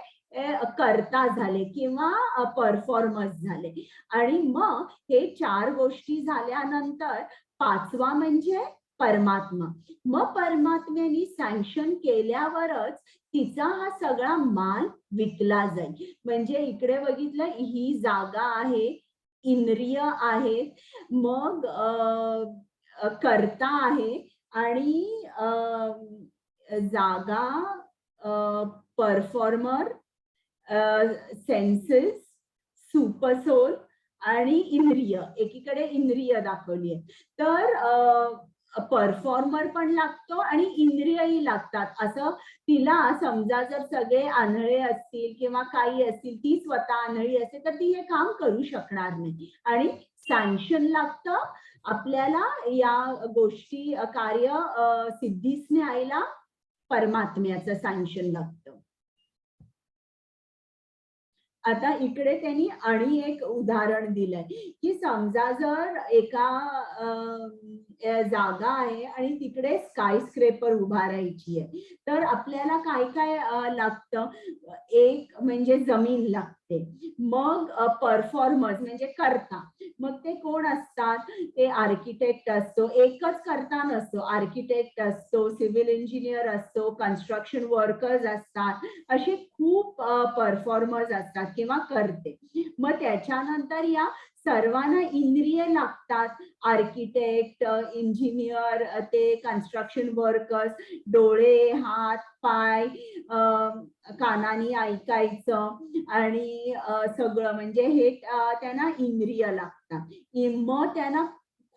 करता झाले किंवा परफॉर्मर्स झाले. आणि मग हे 4 गोष्टी झाल्यानंतर 5वा म्हणजे परमात्मा. मग परमात्म्याने सँक्शन केल्यावरच तिचा हा सगळा माल विकला जाईल. म्हणजे इकडे बघितलं, ही जागा आहे, इंद्रिय आहेत, मग कर्ता आहे आणि जागा, परफॉर्मर, सेन्सेस, सुपरसोल आणि इंद्रिय. एकीकडे इंद्रिय दाखवली आहे. तर परफॉर्मर पण लागतो आणि इंद्रियही लागतात. असं तिला समजा जर सगळे आंधळे असतील किंवा काही असतील, ती स्वतः आंधळी असेल तर ती हे काम करू शकणार नाही. आणि सँक्शन लागतं आपल्याला या गोष्टी कार्य सिद्धीस न्यायला. परमात्म्याचं सँक्शन लागतं. आता इकडे त्यांनी आणि एक उदाहरण दिलंय की समजा जर एका जागा आहे आणि तिकडे स्काय स्क्रेपर उभारायची आहे, तर आपल्याला काय काय लागतं. एक म्हणजे जमीन लागते, मग परफॉर्मर्स म्हणजे करता, मग ते कोण असतात, ते आर्किटेक्ट असतो. एकच करता नसतो, आर्किटेक्ट असतो, सिव्हिल इंजिनियर असतो, कन्स्ट्रक्शन वर्कर्स असतात, असे खूप परफॉर्मर्स असतात किंवा करते. मग त्याच्यानंतर या सर्वांना इंद्रिय लागतात. आर्किटेक्ट, इंजिनियर, ते कन्स्ट्रक्शन वर्कर्स, डोळे, हात, पाय, कानाने ऐकायचं आणि सगळं म्हणजे हे त्यांना इंद्रिय लागतात. मग त्यांना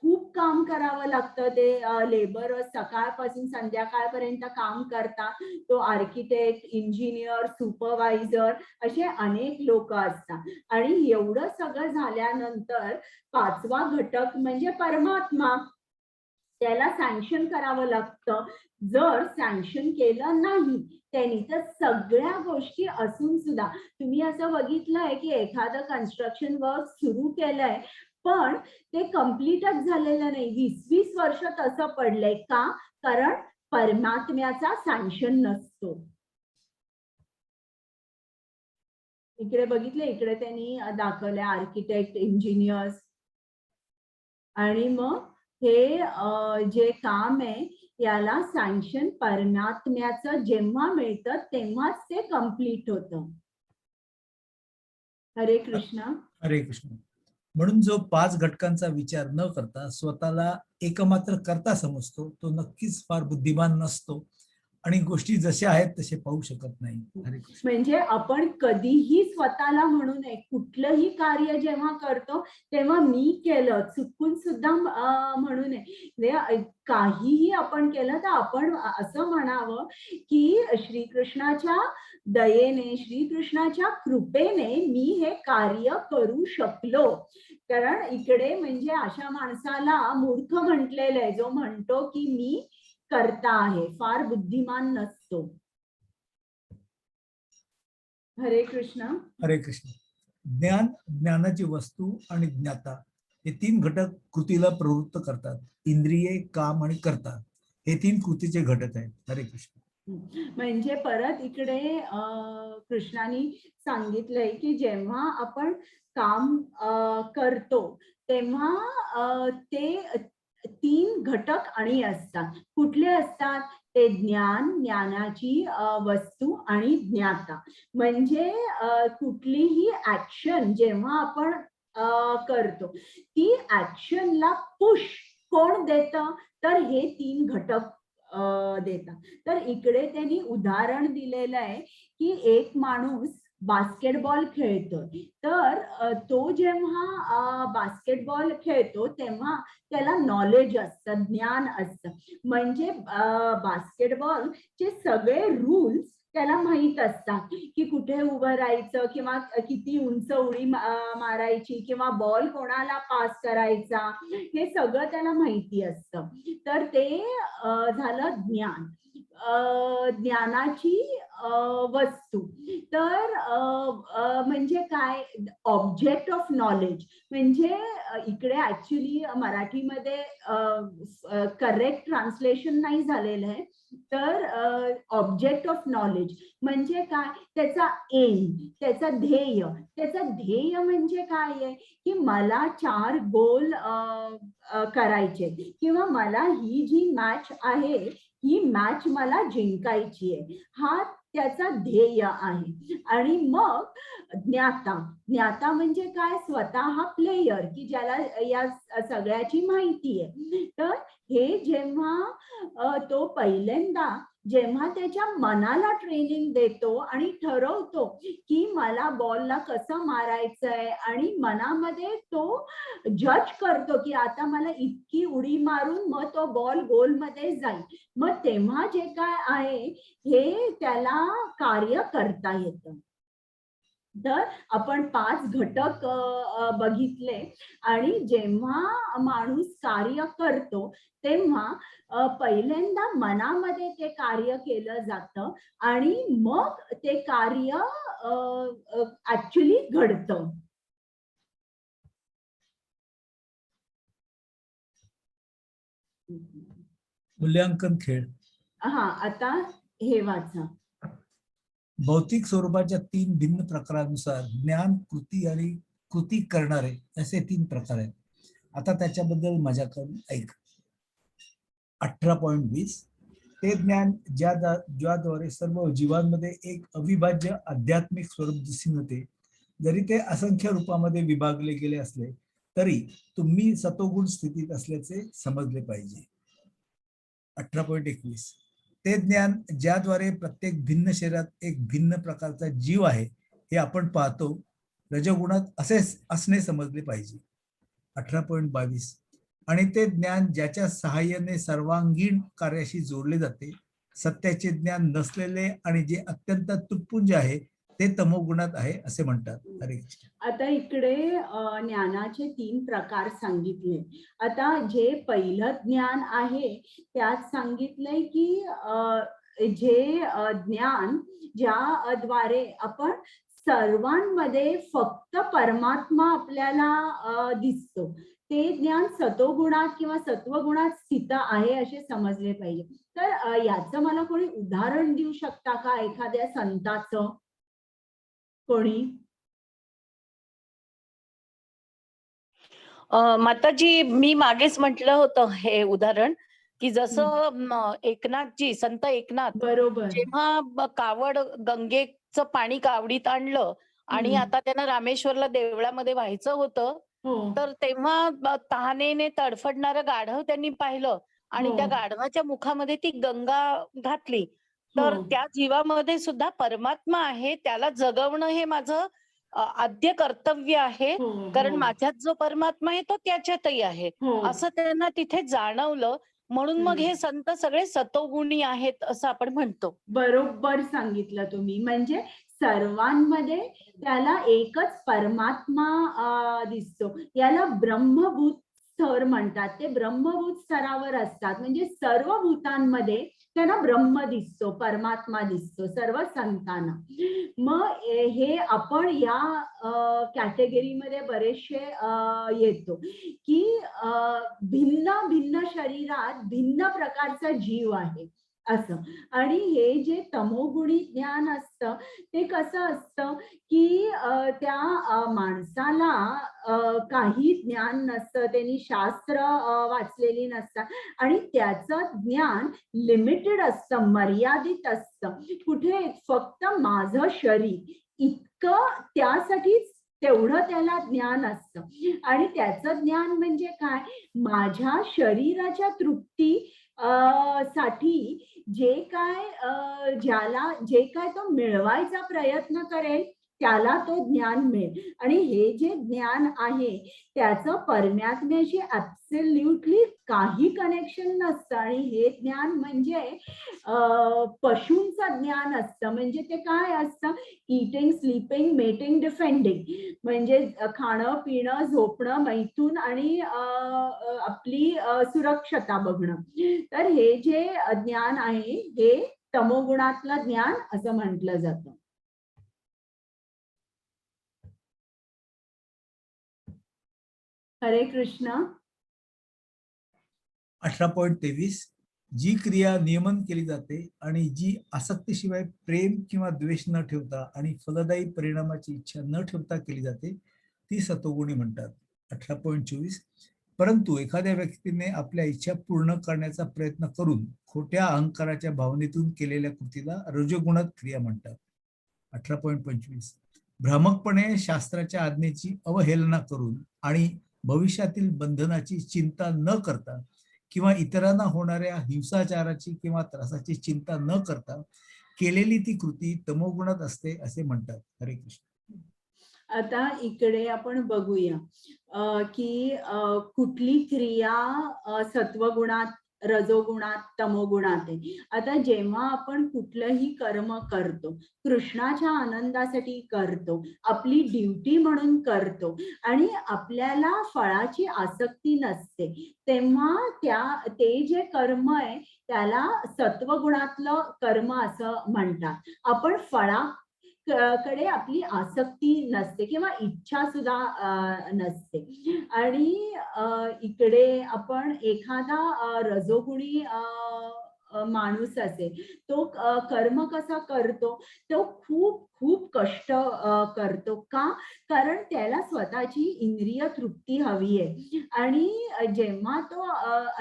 खूप काम करावं लागतं. ते लेबर सकाळपासून संध्याकाळपर्यंत काम करतात. तो आर्किटेक्ट, इंजिनियर, सुपरवायझर असे अनेक लोक असतात. आणि एवढं सगळं झाल्यानंतर 5वा घटक म्हणजे परमात्मा, त्याला सँक्शन करावं लागतं. जर सँक्शन केलं नाही त्यांनी तर सगळ्या गोष्टी असून सुद्धा, तुम्ही असं बघितलंय की एखादं कन्स्ट्रक्शन वर्क सुरू केलंय पण ते कम्प्लीटच झालेलं नाही, 20-20 वर्ष तसं पडलंय का, कारण परमात्म्याचा सँक्शन नसतो. इकडे बघितले, इकडे त्यांनी दाखवले आर्किटेक्ट, इंजिनियर्स, आणि मग हे जे काम आहे याला सँक्शन परमात्म्याचं जेव्हा मिळतं तेव्हाच ते कम्प्लीट होतं. हरे कृष्ण. हरे कृष्ण. म्हणून जो 5 घटकांचा विचार न करता स्वतःला एकमात्र करता समजतो तो नक्कीच फार बुद्धिमान नसतो आणि गोष्टी जशा आहेत तसे पाहू शकत नाही. हरे कृष्ण. म्हणजे आपण कधीही स्वतःला म्हणू नये. कुठलंही कार्य जेव्हा करतो तेव्हा मी केलं चुकून सुद्धा म्हणू नये. काहीही आपण केलं तर आपण असं म्हणावं की श्रीकृष्णाच्या दयेने, श्रीकृष्णाच्या कृपेने मी हे कार्य करू शकलो. कारण इकडे म्हणजे अशा माणसाला मूर्ख म्हटलेलं आहे जो म्हणतो की मी करता आहे, फार बुद्धिमान नसतो. हरे कृष्ण. हरे कृष्ण. ज्ञान, ज्ञानाची वस्तू आणि ज्ञाता हे 3 घटक कृतीला प्रवृत्त करतात. इंद्रिये, काम आणि कर्ता हे 3 कृतीचे घटक आहेत. हरे कृष्ण. म्हणजे परत इकडे कृष्णाने सांगितलंय की जेव्हा आपण काम करतो तेव्हा ते 3 घटक आणि असतात. कुठले असतात? ते ज्ञान, ज्ञानाची वस्तू आणि ज्ञाता. म्हणजे कुठलीही ऍक्शन जेव्हा आपण करतो ती ऍक्शनला पुश कोण देतं? तर हे 3 घटक देतात. तर इकडे त्यांनी उदाहरण दिलेलं आहे की एक माणूस बास्केटबॉल खेळतोय, तर तो जेव्हा बास्केटबॉल खेळतो तेव्हा त्याला नॉलेज असतं, ज्ञान असतं. म्हणजे बास्केटबॉलचे सगळे रूल्स त्याला माहित असतात की कुठे उभं राहायचं किंवा किती उंच उडी मारायची किंवा बॉल कोणाला पास करायचा, हे सगळं त्याला माहिती असतं. तर ते झालं ज्ञान. ज्ञानाची वस्तू. तर म्हणजे काय? Object of knowledge. म्हणजे इकडे ऍक्च्युली मराठीमध्ये करेक्ट ट्रान्सलेशन नाही झालेलं आहे. तर ऑब्जेक्ट ऑफ नॉलेज म्हणजे काय? त्याचा एम, त्याचा ध्येय. त्याचा ध्येय म्हणजे काय आहे की मला 4 गोल करायचे किंवा मला ही जी मॅच आहे ही मॅच मला जिंकायची आहे, हा त्याचा ध्येय आहे. आणि मग ज्ञाता. ज्ञाता म्हणजे काय? स्वतः हा प्लेयर की ज्याला या सगळ्याची माहिती आहे. तर हे जेव्हा तो पहिल्यांदा जेव्हा त्याच्या मनाला ट्रेनिंग देतो आणि ठरवतो की मला बॉलला कसं मारायचंय आणि मनामध्ये तो जज करतो की आता मला इतकी उडी मारून मग तो बॉल गोलमध्ये जाईल, मग तेव्हा जे काय आहे हे त्याला कार्य करता येतं. तर आपण 5 घटक बघितले आणि जेव्हा माणूस कार्य करतो तेव्हा पहिल्यांदा मनामध्ये ते कार्य केलं जातं आणि मग ते कार्य ऍक्च्युली घडतं. मूल्यांकन खेळ. हा, आता हे वाचा. भौतिक स्वरूपाच्या 3 भिन्न प्रकारानुसार ज्ञान, कृती आणि कृती करणारे असे 3 प्रकार आहेत. आता त्याच्याबद्दल माझ्याकडून ऐक. 18.20 ते ज्ञान ज्याद्वारे सर्व जीवांमध्ये एक अविभाज्य आध्यात्मिक स्वरूप दिसून येते, जरी ते असंख्य रूपामध्ये विभागले गेले असले तरी तुम्ही सतोगुण स्थितीत असल्याचे समजले पाहिजे. 18.21 ते ज्ञान ज्याद्वारे प्रत्येक भिन्न शरीरात एक भिन्न प्रकारचा जीव आहे हे आपण पाहतो, रजगुणात असे असणे समजले पाहिजे. 18.22 आणि ते ज्ञान ज्याच्या सहाय्याने सर्वांगीण कार्याशी जोडले जाते, सत्याचे ज्ञान नसलेले आणि जे अत्यंत तुटपुंज आहे ते तमोगुणात आहे असे म्हणतात. हरे कृष्ण. आता इकडे ज्ञानाचे 3 प्रकार सांगितले. आता जे पहिलं ज्ञान आहे त्यात सांगितलंय की जे ज्ञान ज्याद्वारे आपण सर्वांमध्ये फक्त परमात्मा आपल्याला दिसतो, ते ज्ञान सतोगुणात किंवा सत्वगुणात स्थित आहे असे समजले पाहिजे. तर याचं मला कोणी उदाहरण देऊ शकता का एखाद्या संताचं? कोणी? माताजी, मी मागेच म्हटलं होतं हे उदाहरण, की हं. जसं एकनाथजी, संत एकनाथ बरोबर. जेव्हा कावड गंगेचं पाणी कावडीत आणलं आणि हं. आता त्यांना रामेश्वरला देवळामध्ये व्हायचं होतं, हो. तर तेव्हा तहानेने तडफडणारं गाढव त्यांनी पाहिलं आणि हो. त्या गाढवाच्या मुखामध्ये ती गंगा घातली. हो. तर त्या जीवामध्ये सुद्धा परमात्मा आहे, त्याला जगवणं हे माझं आद्य कर्तव्य आहे. हो. कारण हो. माझ्यात जो परमात्मा आहे तो त्याच्यातही आहे. हो. असं त्यांना तिथे जाणवलं. म्हणून मग हं. हे संत सगळे सतोगुणी आहेत असं आपण म्हणतो. बरोबर सांगितलं तुम्ही. म्हणजे सर्वांमध्ये त्याला एकच परमात्मा दिसतो. याला ब्रह्मभूत स्तर म्हणतात. ते ब्रह्मभूत स्तरावर असतात. म्हणजे सर्व भूतांमध्ये त्यांना ब्रह्म दिसतो, परमात्मा दिसतो सर्व संतांना. मग हे आपण या कॅटेगरीमध्ये बरेचसे येतो, की भिन्न भिन्न शरीरात भिन्न प्रकारचा जीव आहे असं. आणि हे जे तमोगुणी ज्ञान असतं ते कसं असतं, की त्या माणसाला काही ज्ञान नसतं, त्यांनी शास्त्र वाचलेली नसतात आणि त्याचं ज्ञान लिमिटेड असतं, मर्यादित असतं. कुठे फक्त माझं शरीर इतकं त्यासाठीच तेवढं त्याला ज्ञान असतं. आणि त्याचं ज्ञान म्हणजे काय, माझ्या शरीराच्या तृप्ती साठी जे काय जे काय तो मिळवायचा प्रयत्न करेल त्याला तो ज्ञान मिळेल. आणि हे जे ज्ञान आहे त्याचं परमात्म्याशी ऍब्सोल्युटली काही कनेक्शन नसतं. आणि हे ज्ञान म्हणजे पशूंचं ज्ञान असतं. म्हणजे ते काय असतं, इटिंग, स्लीपिंग, मेटिंग, डिफेंडिंग. म्हणजे खाणं, पिणं, झोपणं, मैथून आणि आपली सुरक्षता बघणं. तर हे जे ज्ञान आहे हे तमोगुणातलं ज्ञान असं म्हटलं जातं. हरे कृष्ण. 18.23 जी क्रिया नियमन केली जाते आणि जी आसक्तीशिवाय प्रेम किंवा द्वेष न ठेवता आणि फलदायी परिणामाची इच्छा न ठेवता केली जाते ती सतोगुणी म्हणतात. 18.24 परंतु एखाद्या व्यक्तीने आपल्या इच्छा पूर्ण करण्याचा प्रयत्न करून खोट्या अहंकाराच्या भावनेतून केलेल्या कृतीला रजोगुणात क्रिया म्हणतात. 18.25 भ्रामकपणे शास्त्राच्या आज्ञेची अवहेलना करून आणि भविष्यातील बंधनाची चिंता न करता किंवा इतरांना होणाऱ्या हिंसाचाराची किंवा त्रासाची चिंता न करता केलेली ती कृती तमोगुणात असते असे म्हणतात. हरे कृष्ण. आता इकडे आपण बघूया की कुठली क्रिया सत्वगुणात, रजोगुणात, तमोगुणात आहे. आता जेव्हा आपण कुठलंही कर्म करतो, कृष्णाच्या आनंदासाठी करतो, आपली ड्युटी म्हणून करतो आणि आपल्याला फळाची आसक्ती नसते, तेव्हा ते जे कर्म आहे त्याला सत्वगुणातलं कर्म असं म्हणतात. आपण कडे आपली आसक्ती नसते किंवा इच्छा सुद्धा नसते. आणि इकडे आपण एखादा रजोगुणी माणूस असेल, तो कर्म कसा करतो, तो खूप खूप कष्ट करतो. का? कारण त्याला स्वतःची इंद्रिय तृप्ती हवी आहे. आणि जेव्हा तो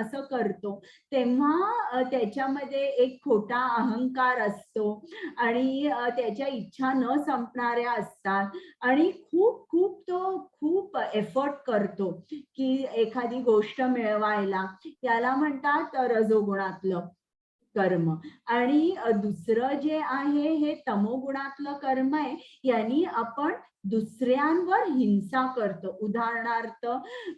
असं करतो तेव्हा त्याच्यामध्ये एक खोटा अहंकार असतो आणि त्याच्या इच्छा न संपणाऱ्या असतात आणि खूप एफर्ट करतो की एखादी गोष्ट मिळवायला. त्याला म्हणतात रजोगुणातलं कर्म. आणि दुसरं जे आहे हे तमोगुणातलं कर्म आहे. यांनी आपण दुसऱ्यांवर हिंसा करतो. उदाहरणार्थ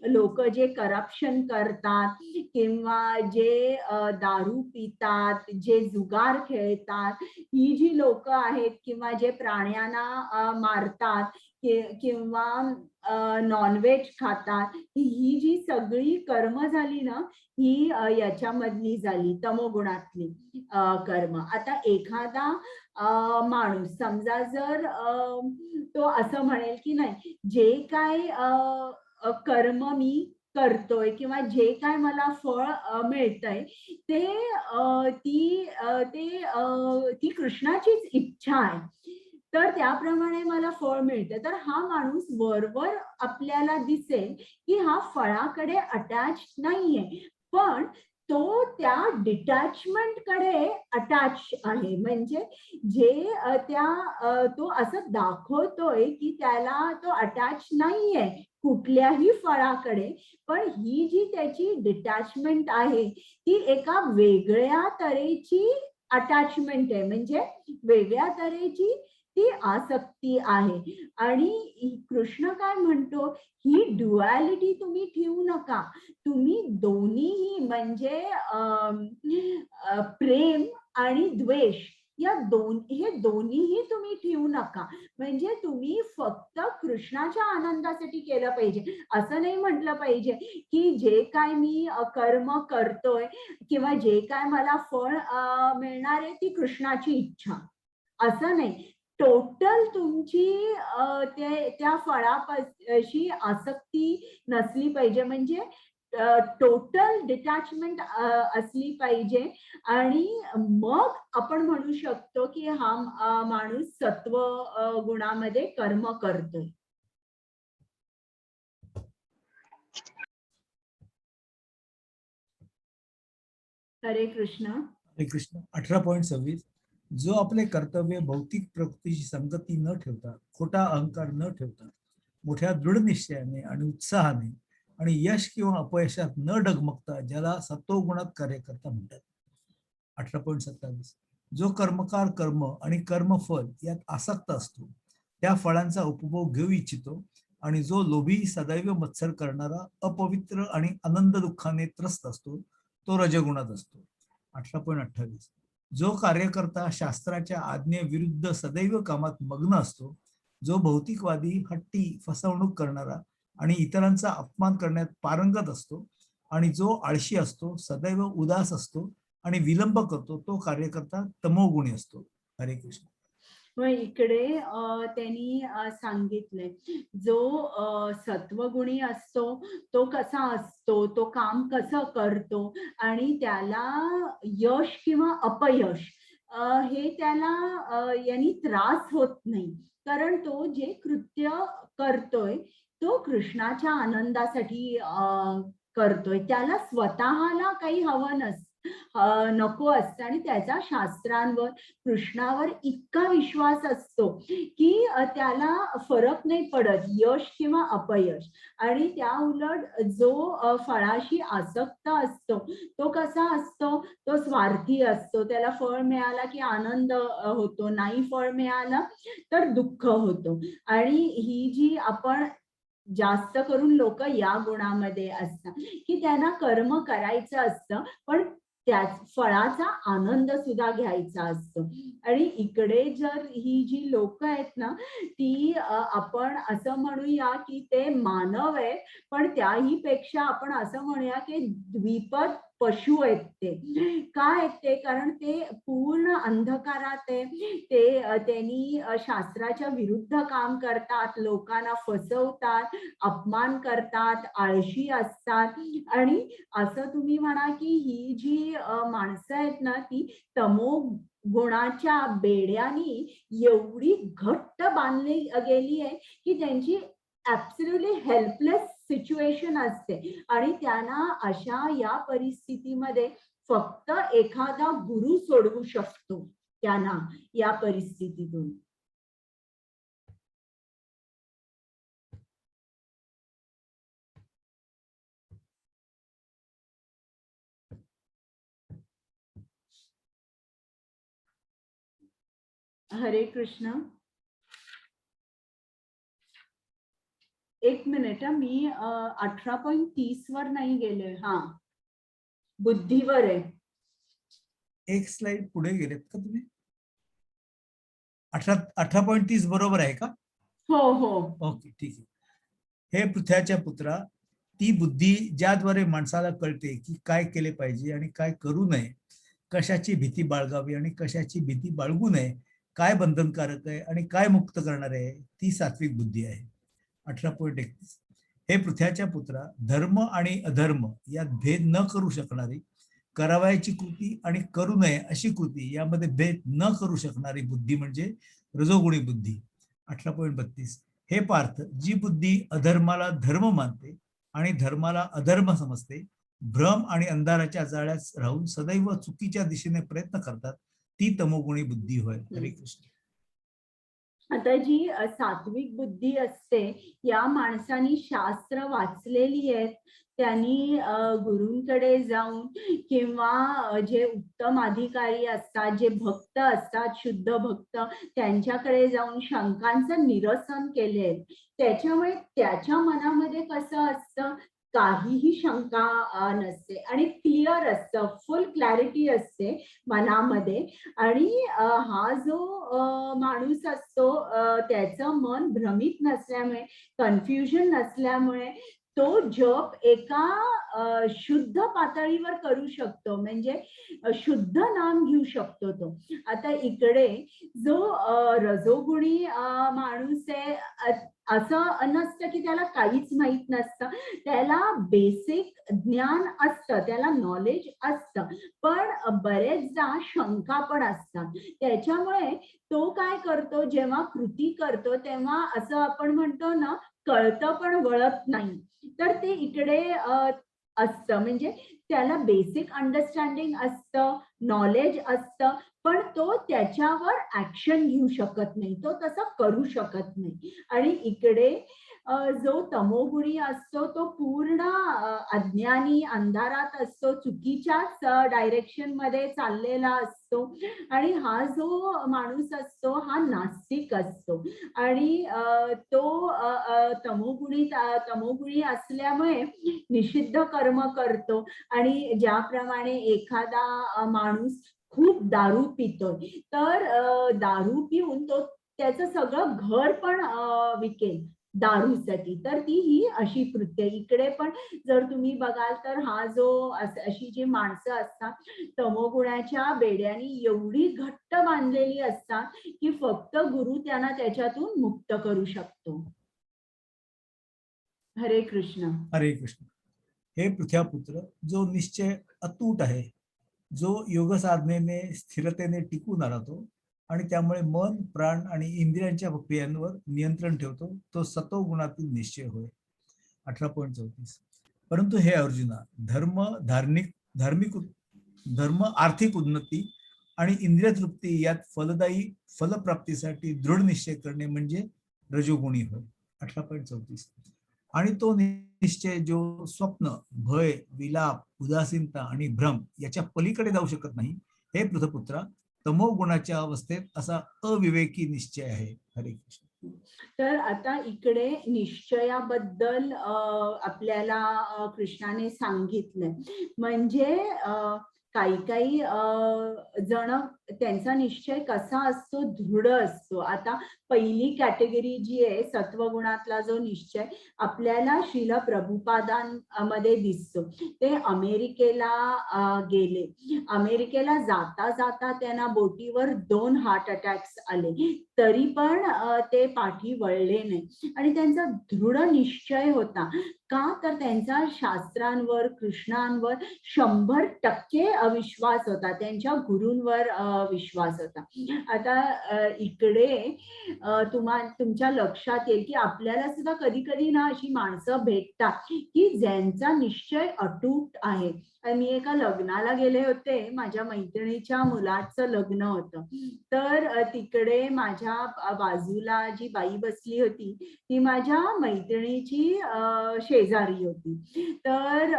लोक जे करप्शन करतात किंवा जे दारू पितात, जे जुगार खेळतात, ही जी लोक आहेत किंवा जे प्राण्यांना मारतात किंवा नॉनव्हेज खातात, ही जी सगळी कर्म झाली ना, ही याच्यामधली झाली तमोगुणातली कर्म. आता एखादा माणूस समजा जर तो असं म्हणेल की नाही, जे काय कर्म मी करतोय किंवा जे काय मला फळ मिळतंय ते ती कृष्णाचीच इच्छा आहे, तर त्याप्रमाणे मला फळ मिळतं, तर हा माणूस वरवर आपल्याला दिसेल की हा फळाकडे अटॅच नाहीये, पण तो त्या डिटॅचमेंट कडे अटॅच आहे. म्हणजे जे तो असं दाखवतोय की त्याला तो अटॅच नाहीये कुठल्याही फळाकडे, पण ही जी त्याची डिटॅचमेंट आहे ती एका वेगळ्या तऱ्हेची अटॅचमेंट आहे, म्हणजे वेगळ्या तऱ्हेची ती आसक्ती आहे. आणि कृष्ण काय म्हणतो, ही ड्युअलिटी तुम्ही ठेवू नका, तुम्ही दोन्हीही म्हणजे प्रेम आणि द्वेष हे दोन्हीही तुम्ही ठेवू नका. म्हणजे तुम्ही फक्त कृष्णाच्या आनंदासाठी केलं पाहिजे. असं नाही म्हटलं पाहिजे की जे काय मी कर्म करतोय किंवा जे काय मला फळ मिळणार आहे ती कृष्णाची इच्छा, असं नाही. टोटल तुमची त्या फळापाशी आसक्ती नसली पाहिजे, म्हणजे टोटल डिटॅचमेंट असली पाहिजे. आणि मग आपण म्हणू शकतो की हा माणूस सत्व गुणामध्ये कर्म करतोय. हरे कृष्ण. हरे कृष्ण. 18.26 जो आपले कर्तव्य भौतिक प्रकृतीची संगती न ठेवता, खोटा अहंकार न ठेवता, मोठ्या दृढ निश्चयाने आणि उत्साहाने आणि यश किंवा अपयशात न डगमगता ज्याला सत्वगुणात कार्यकर्ता म्हणतात. 18.27 जो कर्मकार कर्म आणि कर्मफल यात आसक्त असतो, त्या फळांचा उपभोग घेऊ इच्छितो, आणि जो लोभी सदैव मत्सर करणारा, अपवित्र आणि आनंद दुःखाने त्रस्त असतो, तो रजगुणात असतो. 18.28 जो कार्यकर्ता शास्त्राच्या आज्ञेविरुद्ध सदैव कामात मग्न असतो, जो भौतिकवादी, हट्टी, फसवणूक करणारा आणि इतरांचा अपमान करण्यात पारंगत असतो, आणि जो आळशी असतो, सदैव उदास असतो आणि विलंब करतो, तो कार्यकर्ता तमोगुणी असतो. हरे कृष्ण. मग इकडे त्यांनी सांगितलंय, जो सत्वगुणी असतो तो कसा असतो, तो काम कसं करतो आणि त्याला यश किंवा अपयश हे त्याला यांनी त्रास होत नाही, कारण तो जे कृत्य करतोय तो कृष्णाच्या आनंदासाठी करतोय, त्याला स्वतःला काही हवं नको असतं. आणि त्याचा शास्त्रांवर, कृष्णावर इतका विश्वास असतो की त्याला फरक नाही पडत यश किंवा अपयश. आणि त्या उलट जो फळाशी आसक्त असतो तो कसा असतो, तो स्वार्थी असतो, त्याला फळ मिळाला की आनंद होतो, नाही फळ मिळालं तर दुःख होतो. आणि ही जी आपण जास्त करून लोक या गुणामध्ये असतात की त्यांना कर्म करायचं असतं पण त्या फळाचा आनंद सुद्धा घ्यायचा असतो. आणि इकडे जर ही जी लोक आहेत ना, ती आपण असं म्हणूया की ते मानव आहे, पण त्याही पेक्षा आपण असं म्हणूया की द्विपद पशु आहेत. ते काय आहेत ते, कारण ते पूर्ण अंधकारात आहे, ते त्यांनी शास्त्राच्या विरुद्ध काम करतात, लोकांना फसवतात, अपमान करतात, आळशी असतात. आणि असं तुम्ही म्हणा की ही जी माणसं आहेत ना, ती तमो गुणाच्या बेड्यानी एवढी घट्ट बांधली गेली आहे की त्यांची ऍब्सोल्युटली हेल्पलेस सिच्युएशन असते. आणि त्यांना अशा या परिस्थितीमध्ये फक्त एखादा गुरु सोडवू शकतो त्यांना या परिस्थितीतून. हरे कृष्ण. एक मिनिट, मी 18.30 वर नाही गेले. हा, बुद्धीवर आहे. एक स्लाइड पुढे गेलेत का तुम्ही? 18.30 बरोबर आहे का? हो हो. ओके, ठीक आहे. हे पृथ्व्याच्या पुत्रा, ती बुद्धी ज्याद्वारे माणसाला कळते की काय केले पाहिजे आणि काय करू नये, कशाची भीती बाळगावी आणि कशाची भीती बाळगू नये, काय बंधनकारक आहे आणि काय मुक्त करणार आहे, ती सात्विक बुद्धी आहे. 18.31 हे पृथ्व्याच्या पुत्रा, धर्म आणि अधर्म यात भेद न करू शकणारी, करावयाची कृती आणि करू नये अशी कृती यामध्ये भेद न करू शकणारी बुद्धी म्हणजे रजोगुणी बुद्धी. 18.32. हे पार्थ, जी बुद्धी अधर्माला धर्म मानते आणि धर्माला अधर्म समजते, भ्रम आणि अंधाराच्या जाळ्यात राहून सदैव चुकीच्या दिशेने प्रयत्न करतात, ती तमोगुणी बुद्धी होय. हरे कृष्ण. आता जी सात्विक बुद्धी असते, या माणसानी शास्त्र वाचलेली आहेत, त्यांनी गुरूंकडे जाऊन किंवा जे उत्तम अधिकारी असतात, जे भक्त असतात, शुद्ध भक्त, त्यांच्याकडे जाऊन शंकांचं निरसन केले. त्याच्यामुळे त्याच्या मनामध्ये कसं असतं, काहीही शंका नसते आणि क्लिअर असतं, फुल क्लॅरिटी असते मनामध्ये. आणि हा जो माणूस असतो, त्याचं मन भ्रमित नसल्यामुळे, कन्फ्युजन नसल्यामुळे तो जप एका शुद्ध पातळीवर करू शकतो, म्हणजे शुद्ध नाम घेऊ शकतो तो. आता इकडे जो रजोगुणी माणूस आहे, असं नसतं की त्याला काहीच माहित नसतं, त्याला बेसिक ज्ञान असतं, त्याला नॉलेज असतं, पण बरेचदा शंका पण असतात. त्याच्यामुळे तो काय करतो, जेव्हा कृती करतो तेव्हा असं आपण म्हणतो ना, कळतं पण वळत नाही. तर ते इकडे असतं, म्हणजे त्याला बेसिक अंडरस्टँडिंग असतं, नॉलेज असतं, पण तो त्याच्यावर ऍक्शन घेऊ शकत नाही, तो तसं करू शकत नाही. आणि इकडे जो तमोगुणी असतो तो पूर्ण अज्ञानी, अंधारात असतो, चुकीच्याच डायरेक्शन मध्ये चाललेला असतो. आणि हा जो माणूस असतो हा नास्तिक असतो. आणि तो तमोगुणी असल्यामुळे निषिद्ध कर्म करतो. आणि ज्याप्रमाणे एखादा माणूस खूप दारू पितोय, तर दारू पिऊन तो त्याचं सगळं घर पण विकेल दारूसाठी. तर ती ही अशी कृत्य इकडे पण जर तुम्ही बघाल तर हा जो अशी जी माणसं असतात, तमोगुणाच्या बेड्यानी एवढी घट्ट बांधलेली असतात की फक्त गुरु त्यांना त्याच्यातून मुक्त करू शकतो. हरे कृष्ण. हरे कृष्ण. हे पृथ्व्यापुत्र, जो निश्चय अतूट आहे, जो योग साधनेने स्थिरतेने टिकून राहतो आणि त्यामुळे मन, प्राण आणि इंद्रियांच्या क्रियांवर नियंत्रण ठेवतो, तो सतो गुणातील निश्चय होय. 18.34. परंतु हे अर्जुना, धर्म आर्थिक उन्नती आणि इंद्रिय तृप्ती यात फलदायी फलप्राप्तीसाठी दृढ निश्चय करणे म्हणजे रजोगुणी होय. 18.34. आणि तो निश्चय जो स्वप्न, भय, विलाप, उदासीनता आणि भ्रम याच्या पलीकडे जाऊ शकत नाही, हे पृथपुत्रा, तमो गुणाच्या अवस्थेत असा अविवेकी निश्चय आहे. हरे कृष्ण. तर आता इकडे निश्चयाबद्दल आपल्याला कृष्णाने सांगितलंय. म्हणजे काही काही जण त्यांचा निश्चय कसा असतो, दृढ असतो. आता पहिली कॅटेगरी जी आहे सत्वगुणातला जो निश्चय आपल्याला श्रील प्रभुपादांमध्ये दिसतो. ते अमेरिकेला गेले. अमेरिकेला जाता जाता त्यांना बोटीवर 2 हार्ट अटॅक्स आले, तरी पण ते पाठी वळले नाही. आणि त्यांचा दृढ निश्चय होता. का तर त्यांचा शास्त्रांवर, कृष्णांवर 100% अविश्वास होता, त्यांच्या गुरूंवर विश्वास होता. आता इकडे तुमच्या लक्षात येईल की आपल्याला सुद्धा कधी कधी ना अशी माणसं भेटतात की ज्यांचा निश्चय अटूट आहे. मी एका लग्नाला गेले होते, माझ्या मैत्रिणीच्या मुलाचं लग्न होतं. तर तिकडे माझ्या बाजूला जी बाई बसली होती ती माझ्या मैत्रिणीची शेजारी होती. तर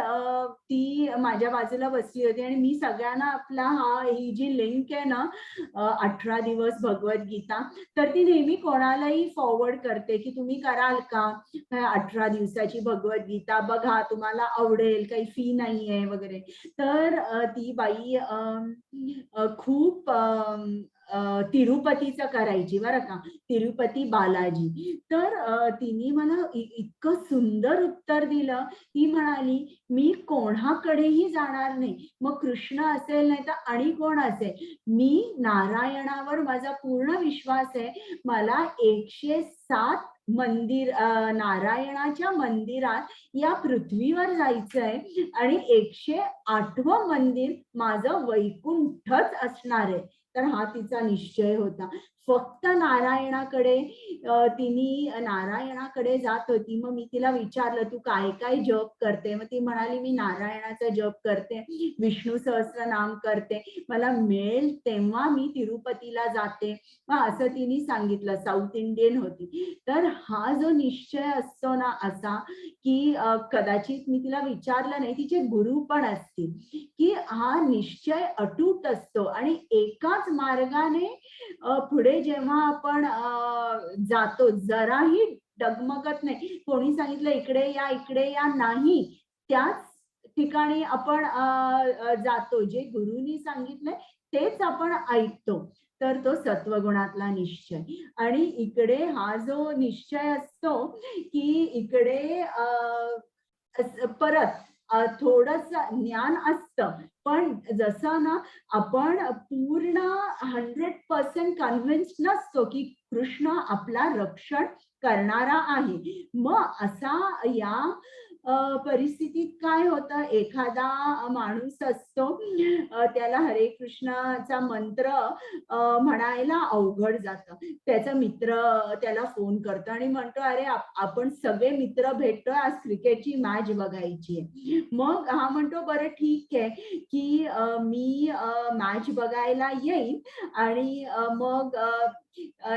ती माझ्या बाजूला बसली होती आणि मी सगळ्यांना आपला ही जी लिंक आहे ना 18 दिवस भगवद्गीता, तर ती नेहमी कोणालाही फॉरवर्ड करते की तुम्ही कराल का 18 दिवसाची भगवद्गीता, बघा तुम्हाला आवडेल, काही फी नाहीये वगैरे. तर ती बाई खूप तिरुपतीचं करायची बरं का, तिरुपती बालाजी. तर तिने मला इतकं सुंदर उत्तर दिलं. ती म्हणाली, मी कोणाकडेही जाणार नाही, मग कृष्ण असेल नाही तर आणि कोण असेल, मी नारायणावर माझा पूर्ण विश्वास आहे. मला 107 मंदिर नारायणाच्या मंदिरात या पृथ्वीवर जायचंय आणि 108वं मंदिर माझं वैकुंठच असणार आहे. तर हा तिचा निश्चय होता. फक्त नारायणाकडे तिने नारायणाकडे जात होती. मग मी तिला विचारलं, तू काय काय जप करते? मग ती म्हणाली, मी नारायणाचा जप करते, विष्णू सहस्त्रनाम करते, मला मिळेल तेव्हा मी तिरुपतीला जाते. मग असं तिने सांगितलं. साऊथ इंडियन होती. तर हा जो निश्चय असतो ना असा, की कदाचित मी तिला विचारलं नाही, तिचे गुरु पण असतील, की हा निश्चय अटूट असतो आणि एकाच मार्गाने पुढे जेव्हा आपण जातो, जराही डगमगत नाही. कोणी सांगितलं इकडे या नाही, त्याच ठिकाणी आपण जातो. जे गुरुनी सांगितलंय तेच आपण ऐकतो. तर तो सत्वगुणातला निश्चय. आणि इकडे हा जो निश्चय असतो, की इकडे परत थोडस ज्ञान असतं, पण जसं ना आपण पूर्ण 100% कन्व्हिन्स नसतो की कृष्ण आपला रक्षण करणारा आहे. मग असा या परिस्थितीत काय होतं, एखादा माणूस असतो, त्याला हरे कृष्णाचा मंत्र म्हणायला अवघड जातं. त्याचा मित्र त्याला फोन करतो आणि म्हणतो, अरे आपण सगळे मित्र भेटतोय, आज क्रिकेटची मॅच बघायची आहे. मग हा म्हणतो, बरं ठीक आहे की मी मॅच बघायला येईन. आणि मग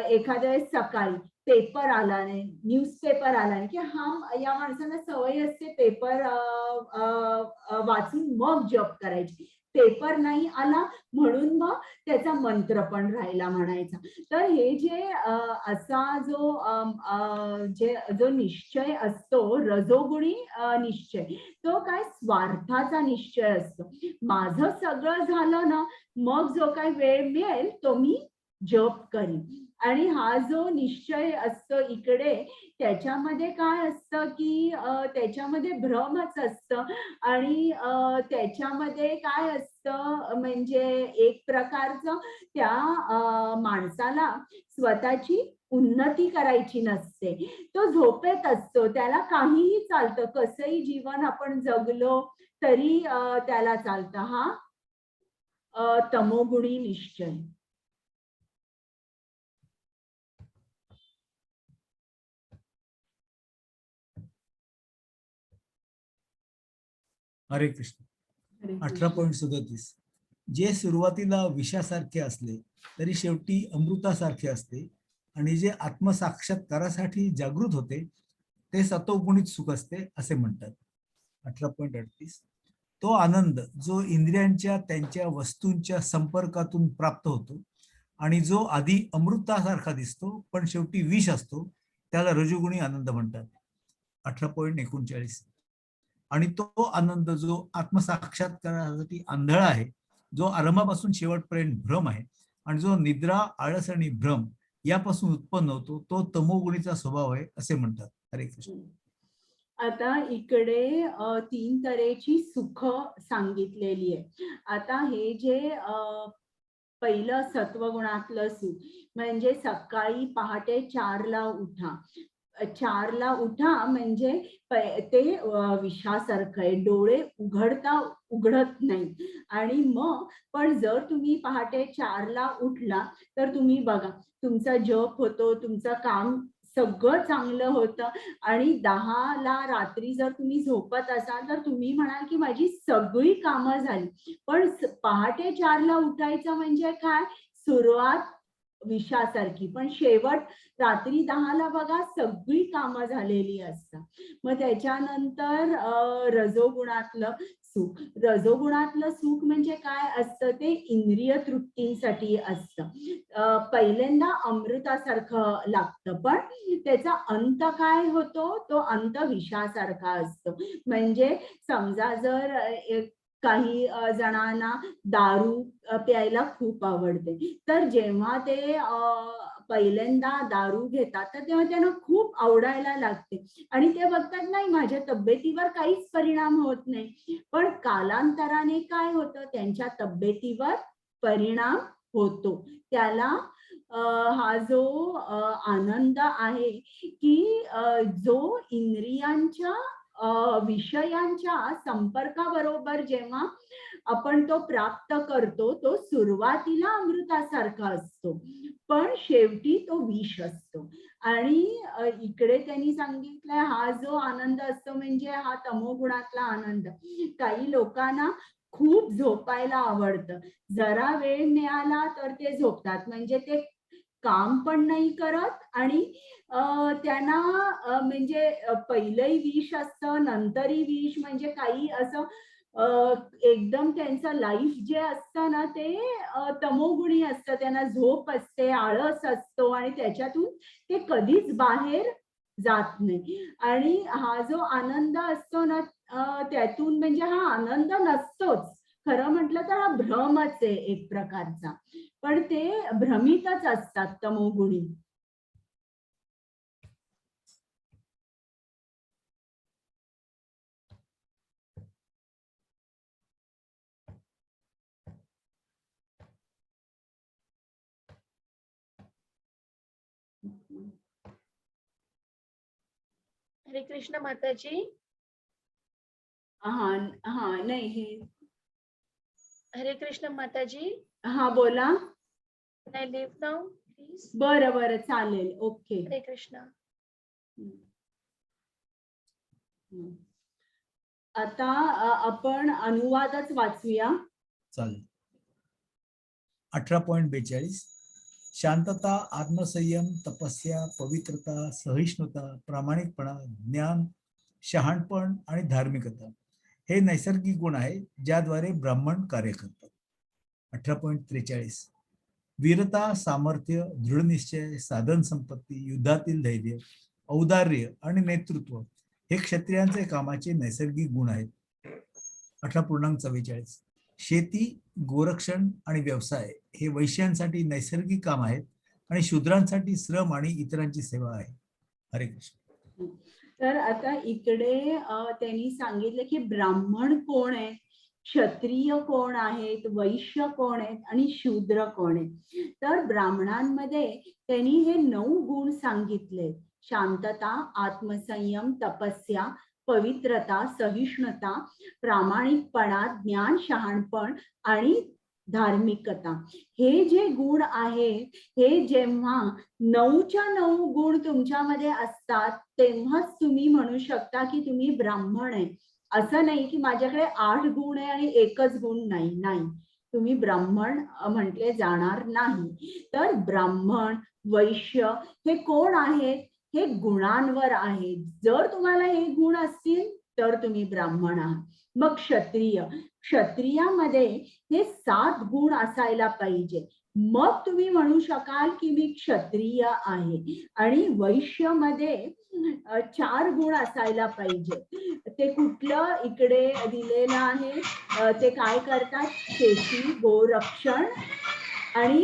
एखाद्या वेळेस सकाळी पेपर आला नाही, न्यूजपेपर आला नाही, की या माणसाला सवय असते पेपर वाचून मग जप करायची. पेपर नाही आला म्हणून मग त्याचा मंत्र पण राहिला म्हणायचा. तर हे जे असा जो निश्चय असतो, रजोगुणी निश्चय, तो काय स्वार्थाचा निश्चय असतो. माझं सगळं झालं ना, मग जो काही वेळ मिळेल तो मी जप करीन. आणि हा जो निश्चय असतो इकडे, त्याच्यामध्ये काय असतं, की त्याच्यामध्ये भ्रमच असतं. आणि त्याच्यामध्ये काय असतं, म्हणजे एक प्रकारचं त्या माणसाला स्वतःची उन्नती करायची नसते. तो झोपेत असतो, त्याला काहीही चालतं, कसंही जीवन आपण जगलो तरी त्याला चालतं. हा तमोगुणी निश्चय. हरे कृष्ण. हरे 18.37. जे सुरुवातीला विषासारखे असले तरी शेवटी अमृतासारखे असते आणि जे आत्मसाक्षात्कारासाठी जागृत होते ते सतोगुणित सुख असते असे म्हणतात. 18.38. तो आनंद जो इंद्रियांच्या त्यांच्या वस्तूंच्या संपर्कातून प्राप्त होतो आणि जो आधी अमृतासारखा दिसतो पण शेवटी विष असतो त्याला रजोगुणी आनंद म्हणतात. 18.39. आणि तो आनंद जो आत्मसाक्षात्कारासाठी आंधळा आहे, जो आरंभापासून शेवटपर्यंत भ्रम आहे आणि जो निद्रा, आळस आणि भ्रम यापासून उत्पन्न होतो, तो तमोगुणीचा स्वभाव आहे असे म्हणतात. हरे कृष्ण. आता इकडे 3 तऱ्हेची सुख सांगितलेली आहे. आता हे जे पहिलं सत्वगुणातलं सुख म्हणजे सकाळी पहाटे 4ला उठा. 4ला उठा म्हणजे ते विषासारखं आहे, डोळे उघडत नाही. आणि मग पण जर तुम्ही पहाटे 4ला उठला तर तुम्ही बघा, तुमचा जप होतो, तुमचं काम सगळं चांगलं होतं. आणि 10ला रात्री जर तुम्ही झोपत असाल तर तुम्ही म्हणाल की माझी सगळी कामं झाली. पण पहाटे 4ला उठायचं म्हणजे काय, सुरुवात विषासारखी, पण शेवट रात्री 10ला बघा सगळी कामं झालेली असतात. मग त्याच्यानंतर रजोगुणातलं सुख. रजोगुणातलं सुख म्हणजे काय असतं, ते इंद्रिय तृप्तींसाठी असतं. पहिल्यांदा अमृतासारखं लागतं, पण त्याचा अंत काय होतो, तो अंत विषासारखा असतो. म्हणजे समजा जर काही जणांना दारू प्यायला खूप आवडते. तर जेव्हा ते पहिल्यांदा दारू घेतात तर तेव्हा त्यांना खूप आवडायला लागते आणि ते बघतात नाही माझ्या तब्येतीवर काहीच परिणाम होत नाही. पण कालांतराने काय होतं त्यांच्या तब्येतीवर परिणाम होतो. त्याला हा जो आनंद आहे की जो इंद्रियांच्या विषयांच्या संपर्काबरोबर जेव्हा आपण तो प्राप्त करतो तो सुरुवातीला अमृतासारखा असतो पण शेवटी तो विष असतो. आणि इकडे त्यांनी सांगितलंय हा जो आनंद असतो म्हणजे हा तमोगुणातला आनंद. काही लोकांना खूप झोपायला आवडतं. जरा वेळ मिळाला तर ते झोपतात म्हणजे ते काम पण नाही करत आणि त्यांना म्हणजे पहिलंही विष असतं नंतरही विष म्हणजे काही असं एकदम त्यांचं लाईफ जे असतं ना ते तमोगुणी असतं. त्यांना झोप असते, आळस असतो आणि त्याच्यातून ते कधीच बाहेर जात नाही. आणि हा जो आनंद असतो ना त्यातून म्हणजे हा आनंद नसतोच. खरं म्हटलं तर हा भ्रमच आहे एक प्रकारचा. पण ते भ्रमितच असतात तमोगुणी. हरे कृष्ण माताजी. हा हा नाही हे हरे कृष्ण माताजी. हा बोला. Can I leave now, please? बरं बरं चालेल. ओके. हरे कृष्ण. आता आपण अनुवादच वाचूया. चालेल. 18.42 शांतता, आत्मसंयम, तपस्या, पवित्रता, सहिष्णुता, प्रामाणिकपणा, ज्ञान, शहाणपण आणि धार्मिकता हे नैसर्गिक गुण आहेत ज्याद्वारे ब्राह्मण कार्य करतात. 18.43 वीरता, सामर्थ्य, दृढनिश्चय, साधन संपत्ती, युद्धातील धैर्य, औदार्य आणि नेतृत्व हे क्षत्रियांचे कामाचे नैसर्गिक गुण आहेत. 18.44 शेती, गोरक्षण आणि व्यवसाय हे वैश्यांसाठी नैसर्गिक काम आहेत आणि शूद्रांसाठी श्रम आणि इतरांची सेवा आहे. हरे कृष्ण. तर आता इकडे त्यांनी सांगितलं की ब्राह्मण कोण आहे, क्षत्रिय कोण आहेत, वैश्य कोण आहेत आणि शूद्र कोण आहेत. तर ब्राह्मणांमध्ये त्यांनी हे 9 गुण सांगितले. शांतता, आत्मसंयम, तपस्या, पवित्रता, सहिष्णुता, प्रामाणिकपणा, ज्ञान, शहाणपण आणि धार्मिकता. हे जे गुण आहेत हे जेव्हा 9च्या 9 गुण तुमच्यामध्ये असतात तेव्हाच तुम्ही म्हणू शकता की तुम्ही ब्राह्मण आहे. असं नाही की माझ्याकडे 8 गुण आहे आणि एकच गुण नाही. नाही, तुम्ही ब्राह्मण म्हटले जाणार नाही. तर ब्राह्मण, वैश्य हे कोण आहेत? हे गुणांवर आहेत. जर तुम्हाला हे गुण असतील तर तुम्ही ब्राह्मण आहात. मग क्षत्रिय, क्षत्रियामध्ये हे 7 गुण असायला पाहिजे. मग तुम्ही म्हणू शकाल की मी क्षत्रिय आहे. आणि वैश्यमध्ये 4 गुण असायला पाहिजे. ते कुठलं इकडे दिलेलं आहे ते काय करतात? शेती, गोरक्षण आणि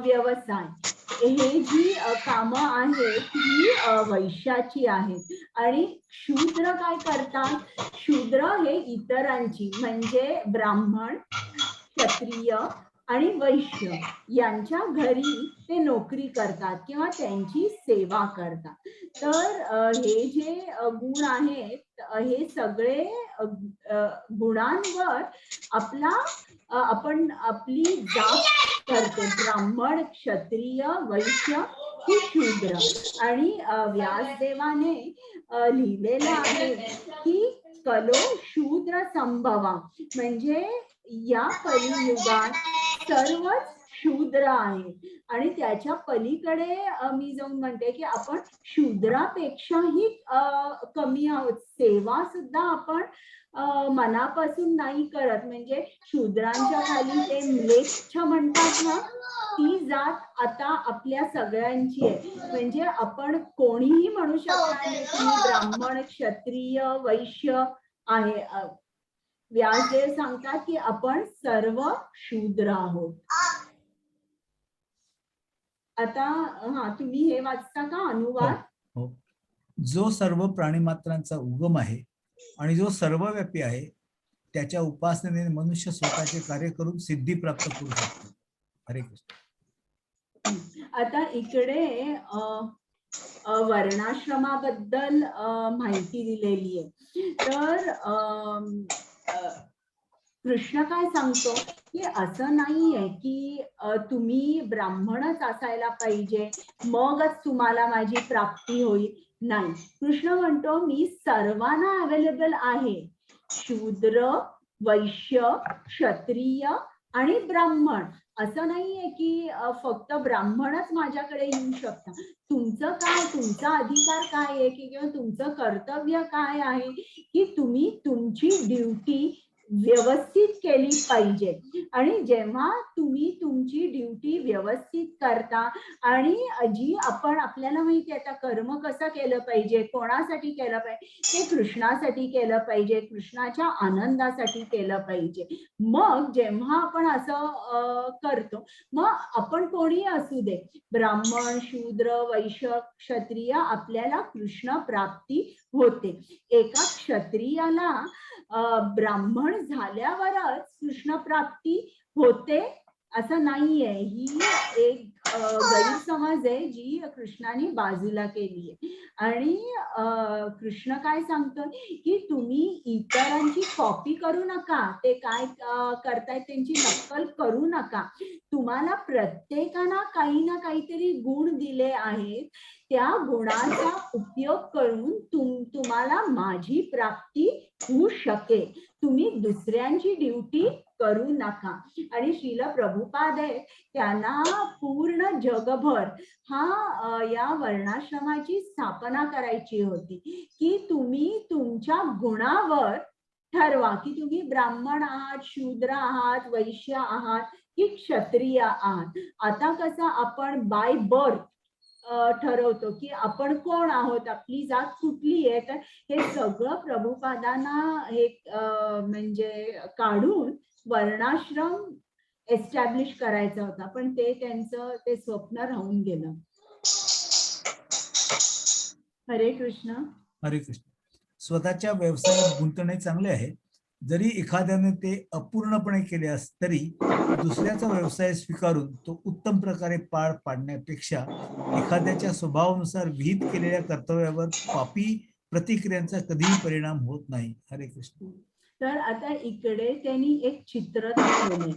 व्यवसाय. हे जी कामं आहेत ही वैश्याची आहेत. आणि शूद्र काय करतात? शूद्र हे इतरांची म्हणजे ब्राह्मण, क्षत्रिय आणि वैश्य यांच्या घरी ते नोकरी करतात किंवा त्यांची सेवा करतात. तर हे जे गुण आहेत हे सगळे गुणांवर आपण आपली जात करते. ब्राह्मण, क्षत्रिय, वैश्य की शूद्र. आणि व्यासदेवाने लिहिलेलं आहे की कलो शूद्र संभवा म्हणजे या कलियुगात सर्वच शूद्र आहे. आणि त्याच्या पलीकडे मी जाऊन म्हणते की आपण शूद्रापेक्षाही कमी आहोत. सेवा सुद्धा आपण मनापासून नाही करत. म्हणजे शूद्रांच्या खाली ते म्लेच्छ म्हणतात ना, ती जात आता आपल्या सगळ्यांची आहे. म्हणजे आपण कोणीही म्हणू शकणार नाही की मी ब्राह्मण, क्षत्रिय, वैश्य आहे. व्यासदेव सांगतात की आपण सर्व शूद्र आहोत. आता तुम्ही हे वाचता का अनुवाद? हो. जो सर्व प्राणीमात्रांचा उगम आहे आणि जो सर्वव्यापी आहे, त्याच्या उपासनेने मनुष्य स्वतःचे कार्य करून सिद्धी प्राप्त करू शकतो. हरे कृष्ण. आता इकडे वर्णाश्रमाबद्दल माहिती दिलेली आहे. तर कृष्ण काय सांगतो की असं नाहीये की तुम्ही ब्राह्मणच असायला पाहिजे मगच तुम्हाला माझी प्राप्ती होईल. नाही, कृष्ण म्हणतो मी सर्वांना अवेलेबल आहे. शूद्र, वैश्य, क्षत्रिय आणि ब्राह्मण. असं नाहीये की फक्त ब्राह्मणच माझ्याकडे येऊ शकतात. तुमचं काय, तुमचा अधिकार काय आहे की किंवा तुमचं कर्तव्य काय आहे की तुम्ही तुमची ड्युटी व्यवस्थित केली पाहिजे. आणि जेव्हा तुम्ही तुमची ड्युटी व्यवस्थित करता आणि जी आपण आपल्याला माहिती आहे आता कर्म कसं केलं पाहिजे, कोणासाठी केलं पाहिजे, ते कृष्णासाठी केलं पाहिजे, कृष्णाच्या आनंदासाठी केलं पाहिजे. मग जेव्हा आपण असं करतो, मग आपण कोणी असू दे, ब्राह्मण, शूद्र, वैश्य, क्षत्रिय, आपल्याला कृष्ण प्राप्ती होते. एका क्षत्रियाला ब्राह्मण झाल्यावरच कृष्ण प्राप्ती होते असं नाहीये. ही एक गैरसमज आहे जी कृष्णाने बाजूला केली आहे. आणि कृष्ण काय सांगतोय की तुम्ही इतरांची कॉपी करू नका, ते काय करतायत त्यांची नक्कल करू नका. तुम्हाला प्रत्येकाला काही ना काहीतरी गुण दिले आहेत, त्या गुणाचा उपयोग करून तुम्हाला माझी प्राप्ती होऊ शकेल. तुम्ही दुसऱ्यांची ड्युटी करू नका. आणि श्रील प्रभुपाद आहे, त्यांना पूर्ण जगभर या वर्णाश्रमाची स्थापना करायची होती की तुम्ही तुमच्या गुणावर ठरवा की तुम्ही ब्राह्मण आहात, शूद्र आहात, वैश्य आहात की क्षत्रिय आहात. आता कसं आपण बाय बर्थ ठरवतो की आपण कोण आहोत, आपली जात कुठली आहे. तर हे सगळं प्रभुपादांना हे म्हणजे काढून वर्णाश्रम एस्टॅब्लिश करायचा होता, पण ते त्यांचं ते स्वप्न राहून गेलं. हरे कृष्ण. हरे कृष्ण. स्वतःच्या व्यवसायात गुंतणे चांगले आहे. जरी एखाद्याने ते अपूर्णपणे केले तरी दुसऱ्याचा व्यवसाय स्वीकारून तो उत्तम प्रकारे पार पाडण्यापेक्षा एखाद्याच्या स्वभावानुसार विहित केलेल्या कर्तव्यावर पापी प्रतिक्रियांचा कधीही परिणाम होत नाही. हरे कृष्ण. तर आता इकडे त्यांनी एक चित्र दाखवलंय.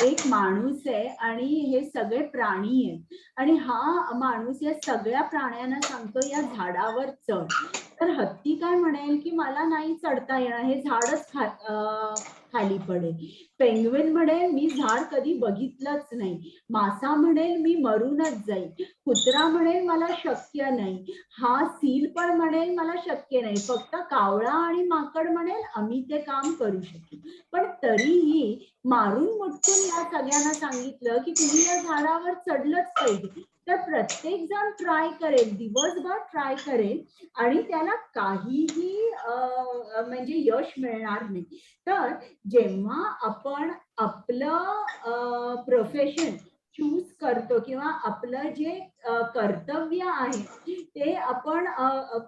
एक माणूस आहे आणि हे सगळे प्राणी आहेत आणि हा माणूस या सगळ्या प्राण्यांना सांगतो या झाडावर चढ. तर हत्ती काय म्हणेल की मला नाही चढता येणार, हे झाडच खाली पडेल. पेंग्विन म्हणेल मी झाड कधी बघितलंच नाही. मासा म्हणेल मी मरूनच जाईल. कुत्रा म्हणेल मला शक्य नाही. हा सील पण म्हणेल मला शक्य नाही. फक्त कावळा आणि माकड म्हणेल आम्ही ते काम करू शकतो. पण तरीही मारून मुटकून या सगळ्यांना सांगितलं की तुम्ही या झाडावर चढलंच पाहिजे. तर प्रत्येक जण ट्राय करेल, दिवसभर ट्राय करेल आणि त्याला काहीही म्हणजे यश मिळणार नाही. तर जेव्हा आपण आपलं प्रोफेशन चूज करतो किंवा आपलं जे कर्तव्य आहे ते आपण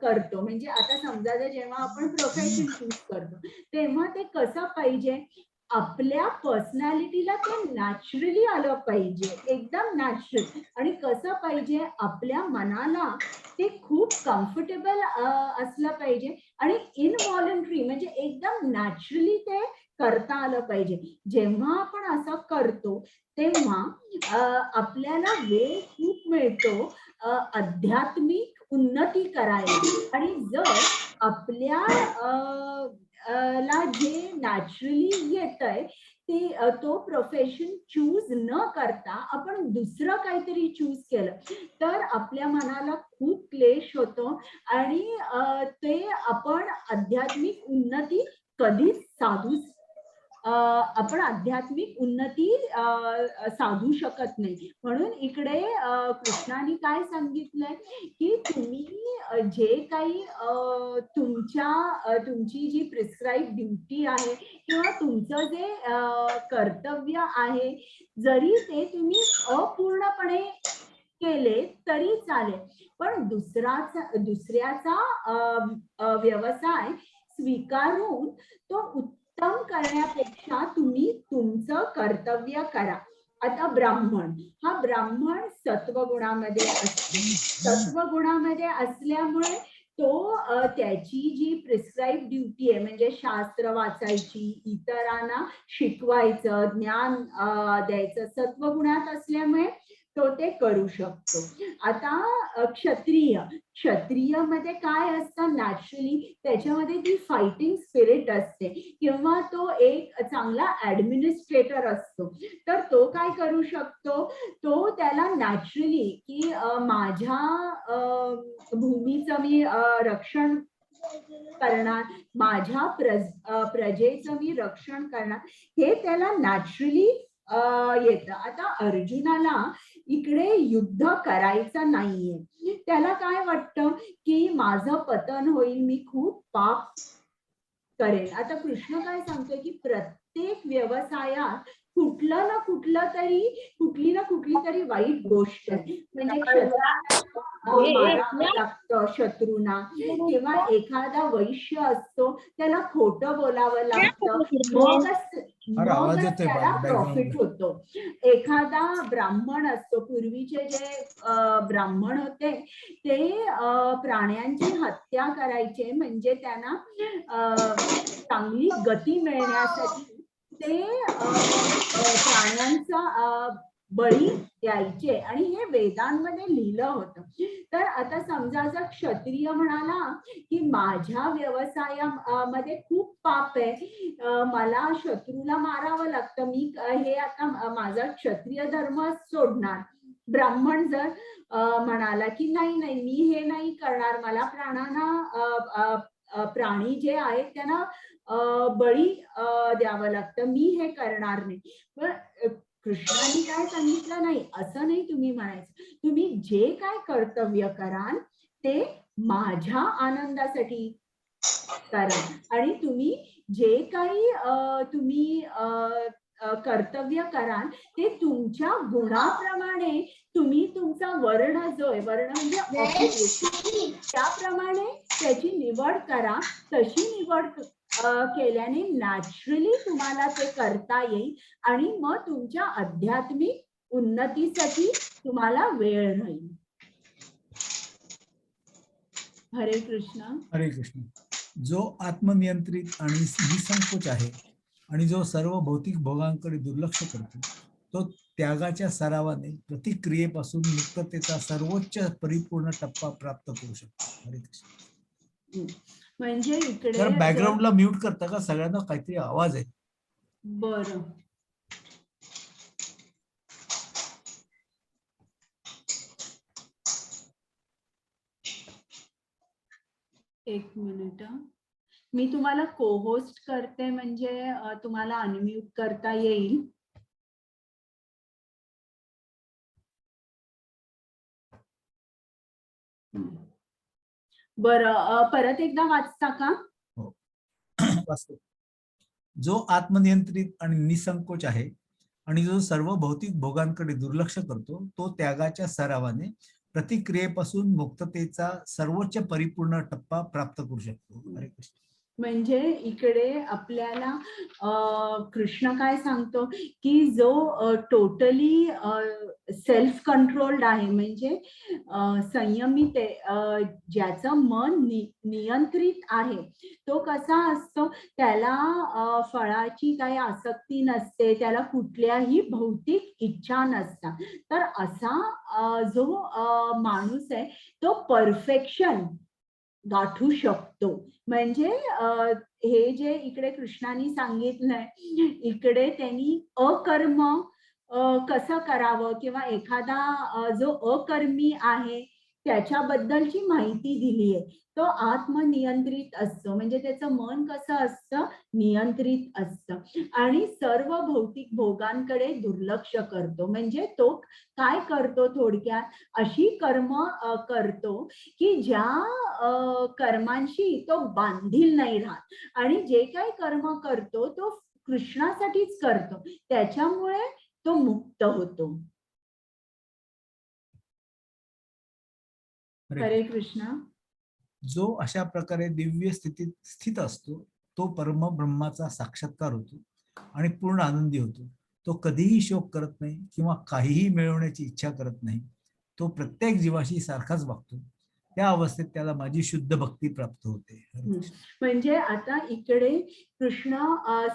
करतो, म्हणजे आता समजा जेव्हा आपण प्रोफेशन चूज करतो तेव्हा ते कसं पाहिजे, आपल्या पर्सनॅलिटीला ते नॅचरली आलं पाहिजे, एकदम नॅचरल. आणि कसं पाहिजे, आपल्या मनाला ते खूप कम्फर्टेबल असलं पाहिजे आणि इनव्हॉलंटरी म्हणजे एकदम नॅचरली ते करता आलं पाहिजे. जेव्हा आपण असं करतो तेव्हा आपल्याला वेळ खूप मिळतो आध्यात्मिक उन्नती करायला. आणि जर आपल्या ला जे नॅचरली येतंय ते तो प्रोफेशन चूज न करता आपण दुसरं काहीतरी चूज केलं तर आपल्या मनाला खूप क्लेश होतो आणि ते आपण आध्यात्मिक उन्नती कधीच साधू आपण आध्यात्मिक उन्नती साधू शकत नाही. म्हणून इकडे कृष्णाने काय सांगितलंय की तुम्ही जे काही तुमची जी प्रिस्क्राईब ड्युटी आहे किंवा तुमचं जे कर्तव्य आहे, जरी ते तुम्ही अपूर्णपणे केले तरी चालेल, पण दुसऱ्याचा व्यवसाय स्वीकारून तो उत्तम करण्यापेक्षा तुम्ही तुमचं कर्तव्य करा. आता ब्राह्मण सत्वगुणामध्ये असतो. सत्वगुणामध्ये असल्यामुळे तो त्याची जी प्रिस्क्राईब ड्युटी आहे म्हणजे शास्त्र वाचायची, इतरांना शिकवायचं, ज्ञान द्यायचं, सत्वगुणात असल्यामुळे तो ते करू शकतो. आता क्षत्रिय मध्ये काय असतं, नॅचरली त्याच्यामध्ये ती फायटिंग स्पिरिट असते किंवा तो एक चांगला ऍडमिनिस्ट्रेटर असतो. तर तो काय करू शकतो, तो त्याला नॅचरली की माझ्या भूमीचं मी रक्षण करणार, माझ्या प्रजेचं मी रक्षण करणार, हे त्याला नॅचरली येतं. आता अर्जुनाला इकडे युद्ध करायचं नाहीये. त्याला काय वाटतं की माझं पतन होईल, मी खूप पाप करेन. आता कृष्ण काय सांगतोय की प्रत्येक व्यवसायात कुठली ना कुठली तरी वाईट गोष्ट आहे. म्हणजे मारावं लागतं शत्रूंना, किंवा एखादा वैश्य असतो त्याला खोटं बोलावं लागतं, मगच त्याला प्रॉफिट होतो. एखादा ब्राह्मण असतो, पूर्वीचे जे ब्राह्मण होते ते प्राण्यांची हत्या करायचे, म्हणजे त्यांना चांगली गती मिळण्यासाठी ते प्राण्यांचा बळी द्यायचे आणि हे वेदांमध्ये लिहिलं होतं. तर आता समजा जर क्षत्रिय म्हणाला की माझ्या व्यवसायामध्ये खूप पाप आहे, मला शत्रूला मारावं लागतं, मी हे आता माझा क्षत्रिय धर्म सोडणार. ब्राह्मण जर म्हणाला की नाही मी हे नाही करणार, मला प्राणी जे आहेत त्यांना बळी द्यावं लागतं, मी हे करणार नाही. पण कृष्णाने काय सांगितलं, नाही असं नाही तुम्ही म्हणायचं, तुम्ही जे काय कर्तव्य कराल ते माझ्या आनंदासाठी करा, आणि तुम्ही जे काही तुम्ही कर्तव्य कराल ते तुमच्या गुणाप्रमाणे, तुम्ही तुमचा वर्ण जो आहे, वर्ण म्हणजे ऑक्युपेशन, त्याप्रमाणे त्याची निवड करा. तशी निवड केल्याने नॅचरली तुम्हाला ते करता येईल आणि मग तुमच्या आध्यात्मिक उन्नतीसाठी तुम्हाला वेळ राहील. हरे कृष्ण. हरे कृष्ण. जो आत्मनियंत्रित आणि निसंकोच आहे आणि जो सर्व भौतिक भोगांकडे दुर्लक्ष करतो, तो त्यागाच्या सरावाने प्रतिक्रियेपासून मुक्ततेचा सर्वोच्च परिपूर्ण टप्पा प्राप्त करू शकतो. हरे कृष्ण. म्हणजे इकडे तर बॅकग्राऊंडला म्यूट करता का, सगळ्यांना काहीतरी आवाज आहे. बरं. एक मिनिट, मी तुम्हाला को होस्ट करते, म्हणजे तुम्हाला अनम्यूट करता येईल. बरं, परत एकदा वाचता का? वाचतो. जो आत्मनियंत्रित आणि निसंकोच आहे आणि जो सर्व भौतिक भोगांकडे दुर्लक्ष करतो, तो त्यागाच्या सरावाने प्रतिक्रियेपासून मुक्ततेचा सर्वोच्च परिपूर्ण टप्पा प्राप्त करू शकतो. हरे कृष्ण. म्हणजे इकडे आपल्याला कृष्ण काय सांगतो की जो टोटली सेल्फ कंट्रोल्ड आहे, म्हणजे संयमित आहे, ज्याचं मन नियंत्रित आहे, तो कसा असतो, त्याला फळाची काही आसक्ती नसते, त्याला कुठल्याही भौतिक इच्छा नसतात. तर असा जो माणूस आहे तो परफेक्शन गाठू शकतो. म्हणजे हे जे इकडे कृष्णाने सांगितलंय, इकडे त्यांनी अकर्म कसं करावं, किंवा एखादा जो अकर्मी आहे त्याच्याबद्दलची माहिती दिली आहे. तो आत्मनियंत्रित असतो, म्हणजे त्याचं मन कसं असतं, नियंत्रित असतं आणि सर्व भौतिक भोगांकडे दुर्लक्ष करतो. म्हणजे तो काय करतो, थोडक्यात अशी कर्म करतो की ज्या कर्मांशी तो बांधील नाही राहत आणि जे काही कर्म करतो तो कृष्णासाठीच करतो, त्याच्यामुळे तो मुक्त होतो. हरे कृष्ण. जो अशा प्रकारे दिव्य स्थितीत स्थित असतो तो परम ब्रह्माचा साक्षात्कार होतो आणि पूर्ण आनंदी होतो. तो कधीही शोक करत नाही किंवा काहीही मिळवण्याची इच्छा करत नाही. तो प्रत्येक जीवाशी सारखाच वागतो. त्या अवस्थेत त्याला माझी शुद्ध भक्ती प्राप्त होते. हरे कृष्ण. म्हणजे आता इकडे कृष्ण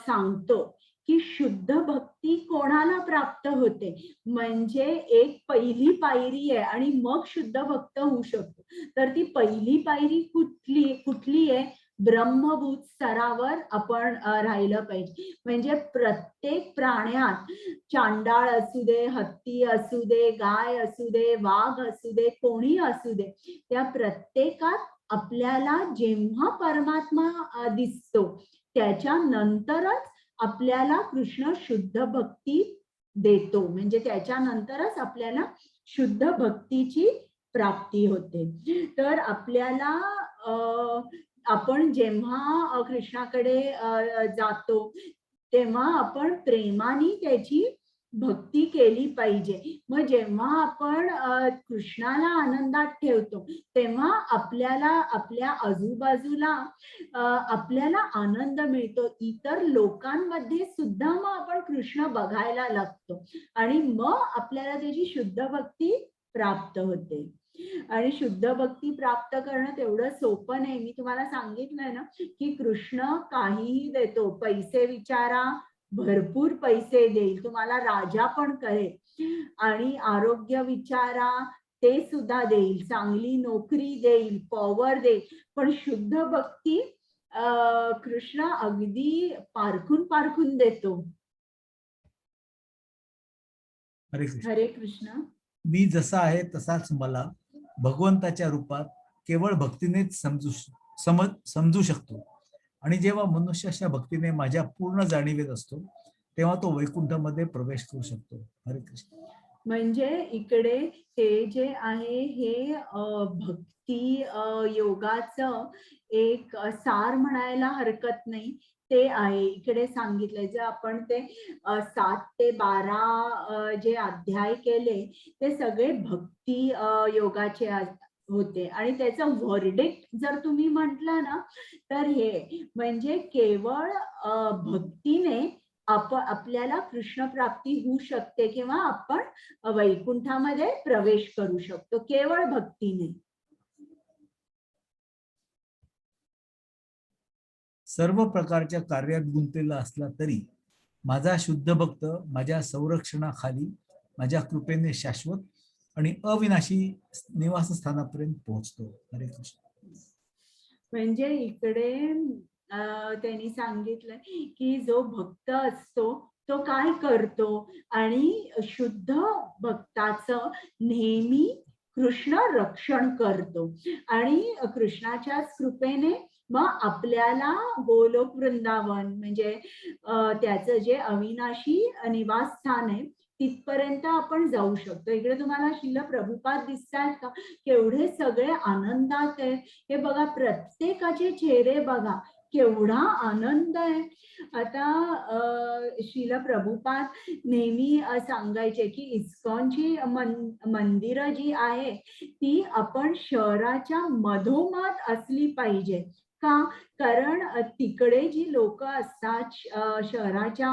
सांगतो की शुद्ध भक्ती कोणाला प्राप्त होते, म्हणजे एक पहिली पायरी आहे आणि मग शुद्ध भक्त होऊ शकतो. तर ती पहिली पायरी कुठली आहे, ब्रह्मभूत स्तरावर आपण राहिलं पाहिजे. म्हणजे प्रत्येक प्राण्यात, चांडाळ असू दे, हत्ती असू दे, गाय असू दे, वाघ असू दे, कोणी असू दे, त्या प्रत्येकात आपल्याला जेव्हा परमात्मा दिसतो त्याच्यानंतरच आपल्याला कृष्ण शुद्ध भक्ती देतो. म्हणजे त्याच्यानंतरच आपल्याला शुद्ध भक्तीची प्राप्ती होते. तर आपल्याला आपण जेव्हा कृष्णाकडे जातो तेव्हा आपण प्रेमाने त्याची भक्ती केली पाहिजे. मग जेव्हा आपण कृष्णाला आनंदात ठेवतो तेव्हा आपल्याला आपल्या आजूबाजूला आपल्याला आनंद मिळतो. इतर लोकांमध्ये सुद्धा मग आपण कृष्ण बघायला लागतो आणि मग आपल्याला त्याची शुद्ध भक्ती प्राप्त होते. आणि शुद्ध भक्ती प्राप्त करणं तेवढं सोपं नाही. मी तुम्हाला सांगितलंय ना की कृष्ण काहीही देतो. पैसे विचारा, भरपूर पैसे देईल, तुम्हाला राजा पण करेल. आणि आरोग्य विचारा, ते सुद्धा देईल, चांगली नोकरी देईल, पॉवर देईल. पण शुद्ध भक्ती कृष्ण अगदी पारखून देतो. हरे कृष्ण. हरे कृष्ण. मी जसा आहे तसाच मला भगवंताच्या रूपात केवळ भक्तीनेच समजू शकतो. आणि जेव्हा मनुष्य अशा भक्तीने माझ्या पूर्ण जाणीवेत असतो तेव्हा तो वैकुंठामध्ये प्रवेश करू शकतो. हरे कृष्ण. म्हणजे इकडे हे जे आहे हे भक्ती योगाचं एक सार म्हणायला हरकत नाही, ते आहे इकडे सांगितलंय. जर आपण ते 7 ते 12 जे अध्याय केले ते सगळे भक्ती योगाचे होते. आणि त्याचं व्हर्डिक्ट जर तुम्ही म्हटलं ना तर हे म्हणजे केवळ भक्तीने आपल्याला कृष्ण प्राप्ती होऊ शकते किंवा आपण वैकुंठामध्ये प्रवेश करू शकतो केवळ भक्तीने. सर्व प्रकारच्या कार्यात गुंतलेला असला तरी माझा शुद्ध भक्त माझ्या संरक्षणाखाली माझ्या कृपेने शाश्वत आणि अविनाशी निवासस्थानापर्यंत पोहोचतो. हरे कृष्ण. म्हणजे इकडे त्यांनी सांगितलं की जो भक्त असतो तो काय करतो, आणि शुद्ध भक्ताचं नेहमी कृष्ण रक्षण करतो. आणि कृष्णाच्या कृपेने मग आपल्याला गोलोक वृंदावन म्हणजे त्याचं जे अविनाशी निवासस्थान आहे तिथपर्यंत आपण जाऊ शकतो. इकडे तुम्हाला श्रील प्रभुपाद दिसतायत का, केवढे सगळे आनंदात आहे. हे बघा, प्रत्येकाचे चेहरे बघा, केवढा आनंद आहे. आता श्रील प्रभुपाद नेहमी सांगायचे की इस्कॉनची मंदिरं जी आहे ती आपण शहराच्या मधोमध असली पाहिजे. का? कारण तिकडे जी लोक असतात शहराच्या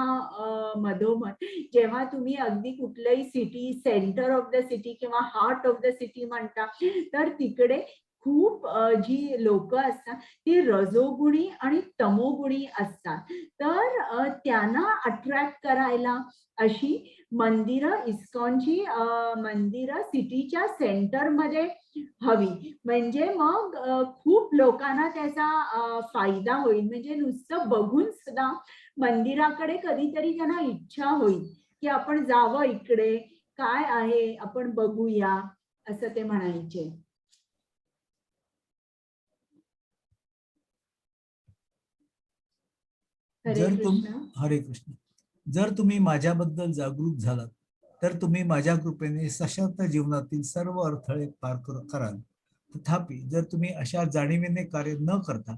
मधोमध, जेव्हा तुम्ही अगदी कुठल्याही city, centre of the city किंवा हार्ट ऑफ द सिटी म्हणता, तर तिकडे खूप जी लोक असतात ती रजोगुणी आणि तमोगुणी असतात. तर त्यांना अट्रॅक्ट करायला अशी मंदिरं, इस्कॉनची मंदिरं सिटीच्या सेंटरमध्ये हवी. म्हणजे मग खूप लोकांना त्याचा फायदा होईल. म्हणजे नुसतं बघून सुद्धा मंदिराकडे कधीतरी त्यांना इच्छा होईल की आपण जावं, इकडे काय आहे आपण बघूया, असं ते म्हणायचे. हरे जर तुम कृष्ण. हरे कृष्ण. जर तुम्ही माझ्याबद्दल जागरूक झालात तर तुम्ही माझ्या कृपेने सशर्त जीवनातील सर्व अडथळे पार कराल. तथापि जर तुम्ही अशा जाणीवेने कार्य न करता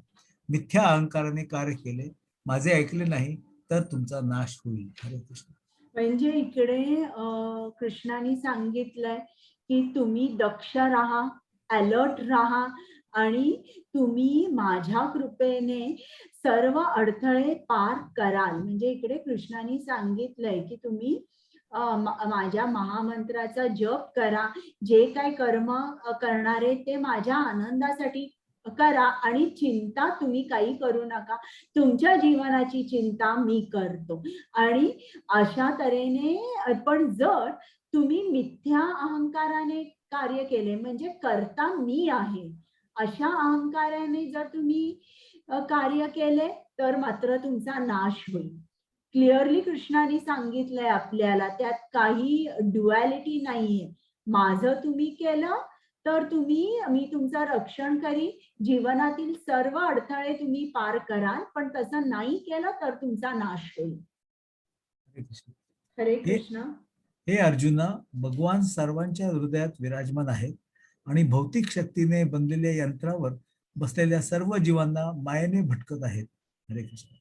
मिथ्या अहंकाराने कार्य केले, माझे ऐकले नाही, तर तुमचा नाश होईल. हरे कृष्ण. म्हणजे इकडे कृष्णाने सांगितलंय की तुम्ही दक्ष राहा, अलर्ट राहा आणि तुम्ही माझ्या कृपेने सर्व अडथळे पार कराल. म्हणजे इकडे कृष्णाने सांगितलंय की तुम्ही माझ्या महामंत्राचा जप करा, जे काय कर्म करणारे ते माझ्या आनंदासाठी करा आणि चिंता तुम्ही काही करू नका, तुमच्या जीवनाची चिंता मी करतो. आणि अशा तऱ्हेने पण जर तुम्ही मिथ्या अहंकाराने कार्य केले, म्हणजे करता मी आहे अशा अहंकाराने जर तुम्ही कार्य केले तर मात्र तुमचा नाश होईल. क्लिअरली कृष्णाने सांगितलंय आपल्याला, त्यात काही ड्युअलिटी नाहीये. माझं तुम्ही केलं तर मी तुमचं रक्षण करी, जीवनातील सर्व अडथळे तुम्ही पार कराल, पण तसं नाही केलं तर तुमचा नाश होईल. हरे कृष्ण. हरे कृष्ण. हे अर्जुना, भगवान सर्वांच्या हृदयात विराजमान आहेत आणि भौतिक शक्तीने बनलेल्या यंत्रावर बसलेल्या सर्व जीवांना मायेने भटकत आहेत. हरे कृष्ण.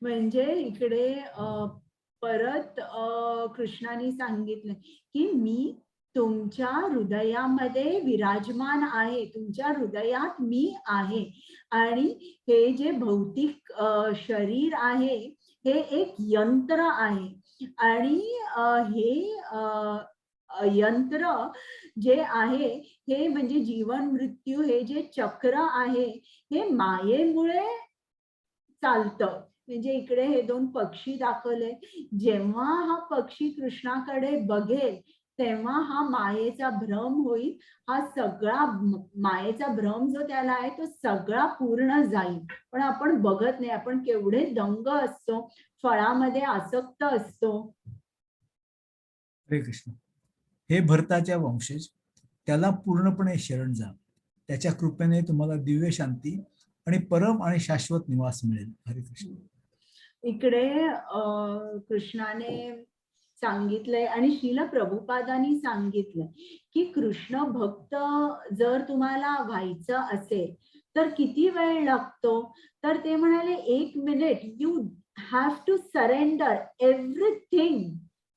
म्हणजे इकडे परत कृष्णाने सांगितलं की मी तुमच्या हृदयामध्ये विराजमान आहे, तुमच्या हृदयात मी आहे. आणि हे जे भौतिक शरीर आहे हे एक यंत्र आहे आणि हे यंत्र जे आहे हे म्हणजे जीवन मृत्यू हे जे चक्र आहे हे मायेमुळे चालतं. म्हणजे इकडे हे दोन पक्षी दाखवले, जेव्हा हा पक्षी कृष्णाकडे बघेल तेव्हा हा मायेचा भ्रम होईल, हा सगळा मायेचा भ्रम जो त्याला आहे तो सगळा पूर्ण जाईल. पण आपण बघत नाही, आपण केवढे दंग असतो, फळामध्ये आसक्त असतो. हरे कृष्ण. हे भरताच्या वंशज, त्याला पूर्णपणे शरण जा. त्याच्या कृपेने तुम्हाला दिव्य शांती आणि परम आणि शाश्वत निवास मिळेल. हरे कृष्ण. इकडे कृष्णाने सांगितलंय आणि श्रील प्रभुपादांनी सांगितलंय की कृष्ण भक्त जर तुम्हाला व्हायचं असेल तर किती वेळ लागतो, तर ते म्हणाले 1 minute. You have to surrender everything.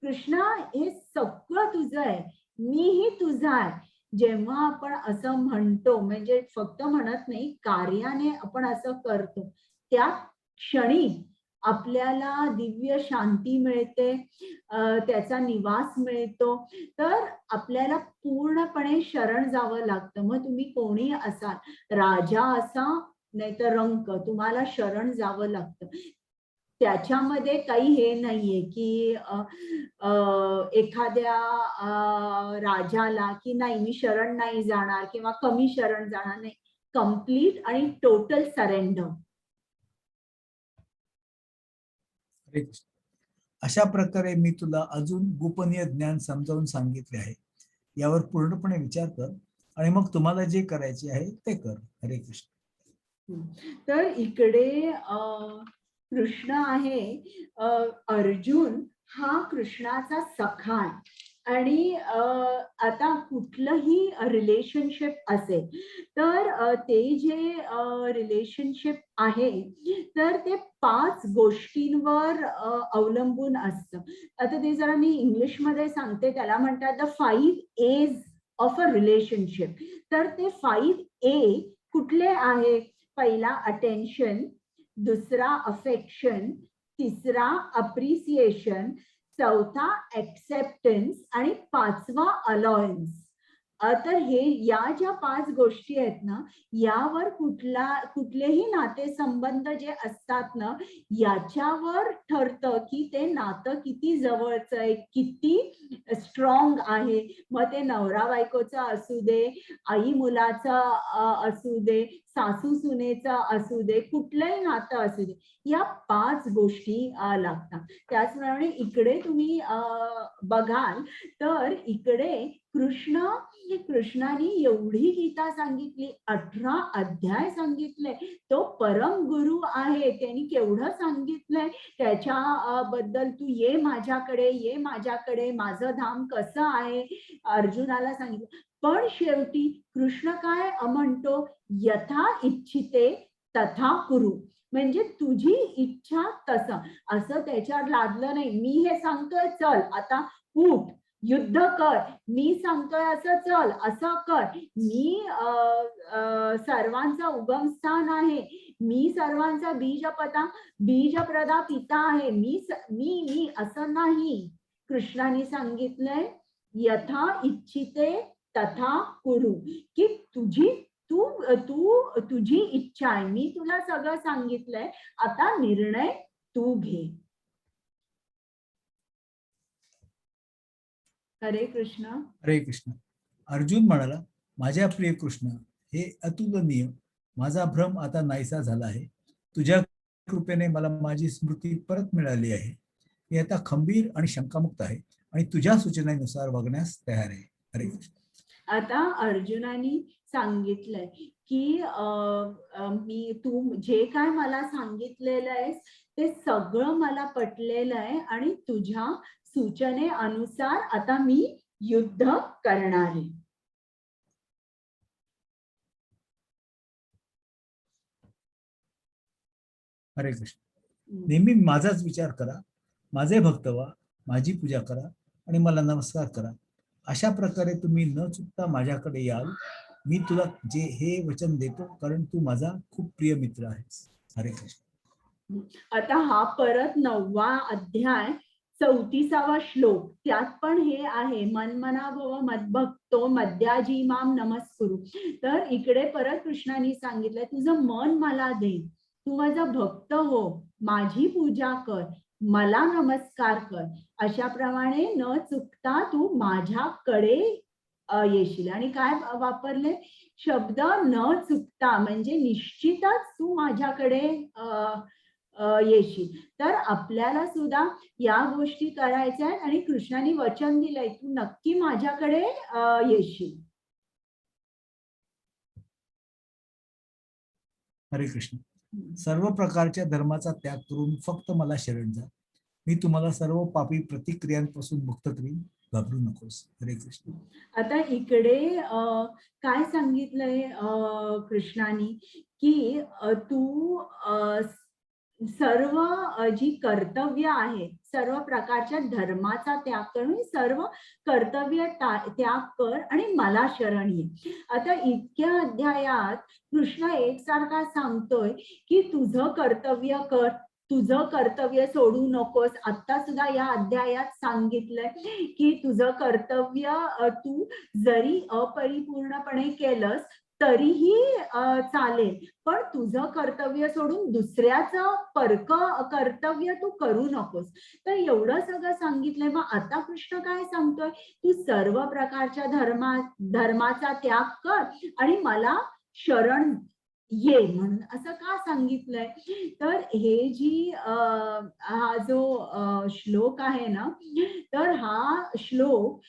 Krishna हे सगळं तुझं आहे, मीही तुझा आहे. जेव्हा आपण असं म्हणतो, म्हणजे फक्त म्हणत नाही, कार्याने आपण असं करतो, त्या क्षणी आपल्याला दिव्य शांती मिळते, त्याचा निवास मिळतो. तर आपल्याला पूर्णपणे शरण जावं लागतं. मग तुम्ही कोणी असाल, राजा असा नाहीतर रंक, तुम्हाला शरण जावं लागतं. त्याच्यामध्ये काही हे नाहीये की एखाद्या राजाला की नाही मी शरण नाही जाणार किंवा कमी शरण जाणार, नाही, कम्प्लीट आणि टोटल सरेंडर. हरे कृष्ण. अशा प्रकारे मी तुला अजून गोपनीय ज्ञान समजावून सांगितले आहे. यावर पूर्णपणे विचार कर आणि मग तुम्हाला जे करायचे आहे ते कर. हरे कृष्ण. तर इकडे कृष्ण आहे, अर्जुन हा कृष्णाचा सखा आहे. आणि आता कुठलंही रिलेशनशिप असेल तर ते जे रिलेशनशिप आहे तर ते 5 गोष्टींवर अवलंबून असतं. आता ते जरा मी इंग्लिशमध्ये सांगते, त्याला म्हणतात the 5 A's of a relationship. तर ते 5 A कुठले आहे? पहिला अटेन्शन, दुसरा अफेक्शन, तिसरा अप्रिसिएशन, चौथा एक्सेप्टन्स आणि पाचवा अलायन्स. तर हे या ज्या 5 गोष्टी आहेत ना, यावर कुठलेही नातेसंबंध जे असतात ना, याच्यावर ठरतं की ते नातं किती जवळचं आहे, किती स्ट्रॉंग आहे. मग ते नवरा बायकोचं असू दे, आई मुलाचं असू दे, सासू सुनेचं असू दे, कुठलंही नातं असू दे, या 5 गोष्टी लागतात. त्याचप्रमाणे इकडे तुम्ही बघाल तर इकडे कृष्णाने एवढी गीता सांगितली, 18 अध्याय सांगितले. तो परम गुरु आहे, त्यांनी केवढं सांगितलंय त्याच्या बद्दल. तू ये माझ्याकडे, माझं धाम कसं आहे अर्जुनाला सांगितलं. पण शेवटी कृष्ण काय म्हणतो, यथा इच्छिते तथा कुरु. म्हणजे तुझी इच्छा तसं. असं त्याच्यावर लादलं नाही, मी हे सांगतोय चल आता उठ युद्ध कर, मी सांगतोय असं चल असं कर, मी सर्वांचा उगमस्थान आहे, मी सर्वांचा बीजप्रदा पिता आहे, मी असं नाही. कृष्णाने सांगितलंय यथा इच्छिते तथा कुरु, की तुझी इच्छा आहे, मी तुला सगळं सांगितलंय, आता निर्णय तू घे. हरे कृष्ण. हरे कृष्ण. अर्जुन म्हणाला, माझ्या प्रिय कृष्ण, हे अतुलनीय, माझा भ्रम आता नाहीसा झाला आहे. तुझ्या कृपेने मला माझी स्मृती परत मिळाली आहे. मी आता खंबीर आणि शंकामुक्त आहे आणि तुझ्या सूचनेनुसार वागण्यास तयार आहे. हरे कृष्ण. आता अर्जुनाने सांगितलंय की तू जे काय मला सांगितलेलं आहेस ते सगळं मला पटलेलं आहे आणि तुझ्या सूचनेनुसार आता मी युद्ध करणार आहे. हरे कृष्ण. नेहमी माझाच विचार करा, माझे भक्त व्हा, माझी पूजा करा आणि मला नमस्कार करा. अशा प्रकारे तुम्ही न चुकता माझ्याकडे याल. मी तुला हे वचन देतो, कारण तू माझा खूप प्रिय मित्र आहेस. हरे कृष्ण. आता हा परत 9वा अध्याय 34वा श्लोक, त्यात पण हे आहे, मनमना भव मद्भक्तो मद्याजी माम नमस्कुरु. तर इकडे परत कृष्णाने सांगितलंय, तुझं मन मला दे, तू माझा भक्त हो, माझी पूजा कर, मला नमस्कार कर. अशा प्रमाणे न चुकता तू माझ्याकडे येशील. आणि काय वापरले शब्द, न चुकता, म्हणजे निश्चितच तू माझ्याकडे येशील. तर आपल्याला सुद्धा या गोष्टी करायच्या आहेत आणि कृष्णाने वचन दिलंय, तू नक्की माझ्याकडे येशील. हरे कृष्ण. सर्व प्रकारच्या धर्माचा त्याग करून फक्त मला शरण जा. मी तुम्हाला सर्व पापी प्रतिक्रियांपासून मुक्त करीन, घाबरू नकोस. हरे कृष्ण. आता इकडे काय सांगितलंय कृष्णाने, की तू सर्व जी कर्तव्य आहे, सर्व प्रकारच्या धर्माचा त्याग करून सर्व कर्तव्य त्याग कर आणि मला शरण ये. आता इतक्या अध्यायात कृष्ण एकसारखा सांगतोय की तुझं कर्तव्य कर, तुझं कर्तव्य सोडू नकोस. आता सुद्धा या अध्यायात सांगितलंय की तुझं कर्तव्य तू जरी अपरिपूर्णपणे केलंस तरीही चालेल, पण तुझं कर्तव्य सोडून दुसऱ्याचं कर्तव्य तू करू नकोस. तर एवढं सगळं सांगितलंय. मग आता कृष्ण काय सांगतोय, तू सर्व प्रकारच्या धर्माचा त्याग कर आणि मला शरण ये. म्हणून असं का सांगितलंय, तर हे जी हा जो श्लोक आहे ना, तर हा श्लोक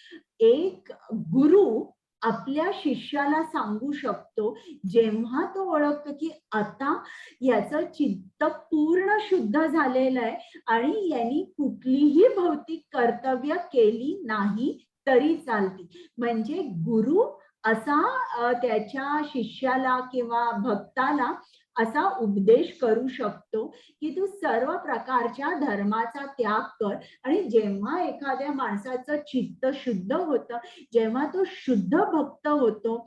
एक गुरु आपल्या शिष्याला सांगू शकतो, जेव्हा तो ओळखतो की आता याचं चित्त पूर्ण शुद्ध झालेलं आहे आणि यांनी कुठलीही भौतिक कर्तव्य केली नाही तरी चालते. म्हणजे गुरु असा त्याच्या शिष्याला किंवा भक्ताला असा उपदेश करू शकतो की तू सर्व प्रकारच्या धर्माचा त्याग कर. आणि जेव्हा एखाद्या माणसाचं चित्त शुद्ध होतं, जेव्हा तो शुद्ध भक्त होतो,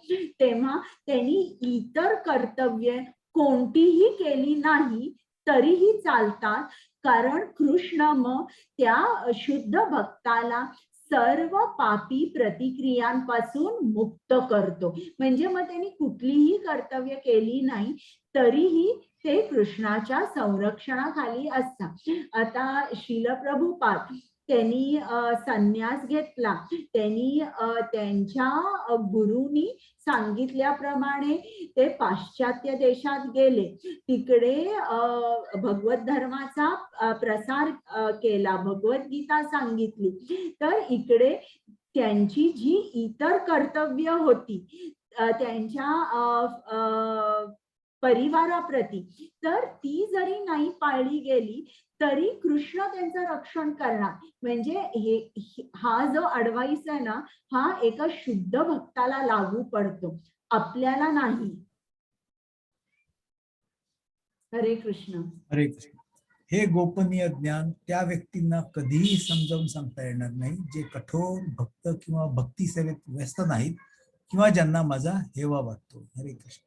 तेव्हा त्यांनी इतर कर्तव्य कोणतीही केली नाही तरीही चालतात, कारण कृष्ण मग त्या शुद्ध भक्ताला सर्व पापी प्रतिक्रियांपासून मुक्त करतो. म्हणजे मग त्यांनी कुठलीही कर्तव्य केली नाही तरीही ते कृष्णाच्या संरक्षणाखाली असतात. आता श्रील प्रभुपाद त्यांनी संन्यास घेतला. त्यांनी त्यांच्या गुरुनी सांगितल्याप्रमाणे ते पाश्चात्य देशात गेले, तिकडे भगवत धर्माचा प्रसार केला, भगवद्गीता सांगितली. तर इकडे त्यांची जी इतर कर्तव्य होती त्यांच्या परिवाराप्रती, तर ती जरी नाही पाळली गेली तरी कृष्ण त्यांचं रक्षण करणार. म्हणजे हा जो ॲडवाइस आहे ना, हा एका शुद्ध भक्ताला लागू पडतो, आपल्याला नाही. हरे कृष्ण. हरे कृष्ण. हे गोपनीय ज्ञान त्या व्यक्तींना कधीही समजावून सांगता येणार नाही जे कठोर भक्त किंवा भक्ती सेवेत व्यस्त नाहीत किंवा ज्यांना माझा हेवा वाटतो. हरे कृष्ण.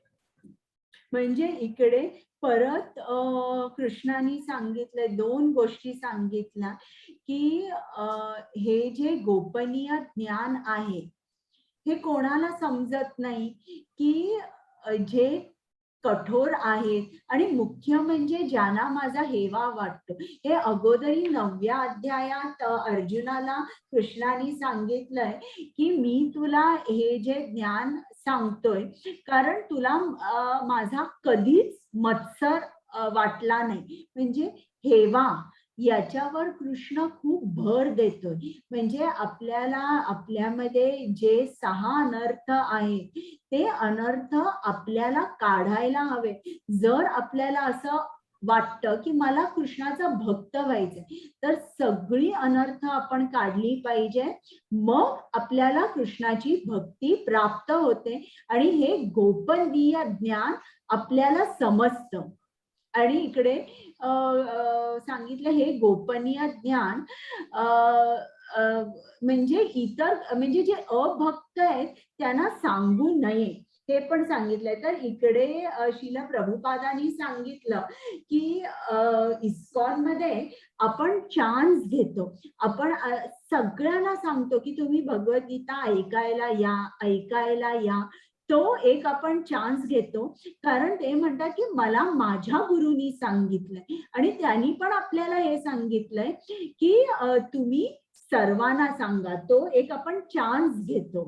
म्हणजे इकडे परत कृष्णाने सांगितलंय, 2 गोष्टी सांगितल्या की हे जे गोपनीय ज्ञान आहे हे कोणाला समजत नाही की जे कठोर आहेत आणि मुख्य म्हणजे ज्यांना माझा हेवा वाटतो. हे अगोदरी 9व्या अध्यायात अर्जुनाला कृष्णाने सांगितलंय की मी तुला हे जे ज्ञान सांगतोय कारण तुला माझा कधीच मत्सर वाटला नाही. म्हणजे हेवा याच्यावर कृष्ण खूप भर देतोय. म्हणजे आपल्याला आपल्यामध्ये जे 6 अनर्थ आहेत ते अनर्थ आपल्याला काढायला हवे. जर आपल्याला असं वाटतं की मला कृष्णाचा भक्त व्हायचंय तर सगळी अनर्थ आपण काढली पाहिजे, मग आपल्याला कृष्णाची भक्ती प्राप्त होते आणि हे गोपनीय ज्ञान आपल्याला समजतं. आणि इकडे सांगितलं हे गोपनीय ज्ञान म्हणजे इतर म्हणजे जे अभक्त आहेत त्यांना सांगू नये हे पण सांगितलंय. तर इकडे श्रील प्रभुपादांनी सांगितलं की इस्कॉन मध्ये आपण चान्स घेतो, आपण सगळ्यांना सांगतो की तुम्ही भगवद्गीता ऐकायला या. तो एक आपण चान्स घेतो कारण ते म्हणतात की मला माझ्या गुरुनी सांगितलंय आणि त्यांनी पण आपल्याला हे सांगितलंय की तुम्ही सर्वांना सांगा. तो एक आपण चान्स घेतो.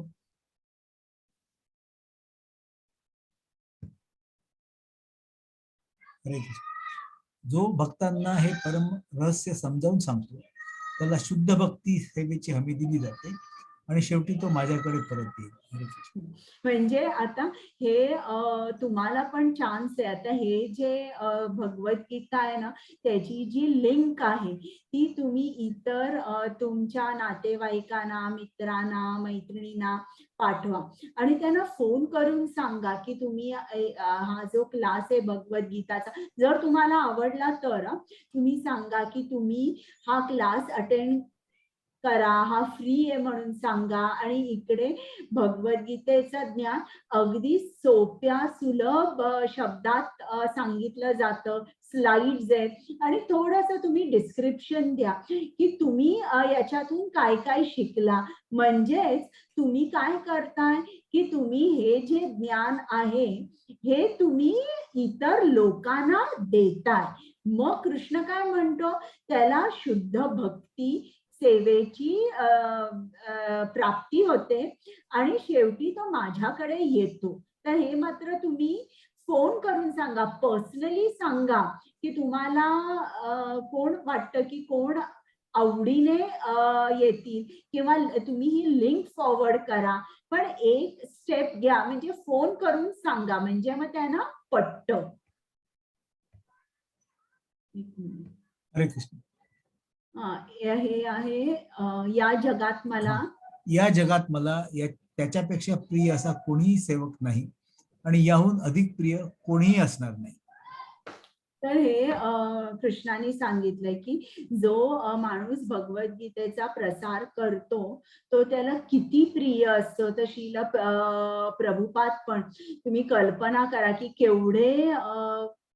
हरे कृष्ण. जो भक्तांना हे परम रहस्य समजावून सांगतो त्याला शुद्ध भक्ती सेवेची हमी दिली जाते आणि शेवटी तो माझ्याकडे परत येईल. हरे कृष्ण. म्हणजे आता हे तुम्हाला पण चान्स आहे. आता हे जे भगवद्गीता आहे ना त्याची जी लिंक आहे ती तुम्ही इतर तुमच्या नातेवाईकांना, मित्रांना, मैत्रिणींना पाठवा आणि त्यांना फोन करून सांगा की तुम्ही हा जो क्लास आहे भगवद्गीताचा जर तुम्हाला आवडला तर तुम्ही सांगा की तुम्ही हा क्लास अटेंड करा, हा फ्री आहे म्हणून सांगा. आणि इकडे भगवद्गीतेचं ज्ञान अगदी सोप्या सुलभ शब्दात सांगितलं जातं. स्लाइड्स आहेत आणि थोडंसं तुम्ही डिस्क्रिप्शन द्या की तुम्ही याच्यातून काय काय शिकला. म्हणजेच तुम्ही काय करताय की तुम्ही हे जे ज्ञान आहे हे तुम्ही इतर लोकांना देताय. मग कृष्ण काय म्हणतो त्याला शुद्ध भक्ती सेवेची प्राप्ती होते आणि शेवटी तो माझ्याकडे येतो. तर हे मात्र तुम्ही फोन करून सांगा, पर्सनली सांगा की तुम्हाला कोण वाटतं की कोण आवडीने येतील किंवा तुम्ही ही लिंक फॉरवर्ड करा. पण एक स्टेप घ्या म्हणजे फोन करून सांगा म्हणजे मग त्यांना पटतं. हरे कृष्ण. हे आहे या जगात मला त्याच्यापेक्षा प्रिय असा कोणीही सेवक नाही आणि याहून अधिक प्रिय कोणीही असणार नाही. तर हे कृष्णाने सांगितलंय की जो माणूस भगवद्गीतेचा प्रसार करतो तो त्याला किती प्रिय असतो. तर श्रील प्रभुपाद पण तुम्ही कल्पना करा की केवढे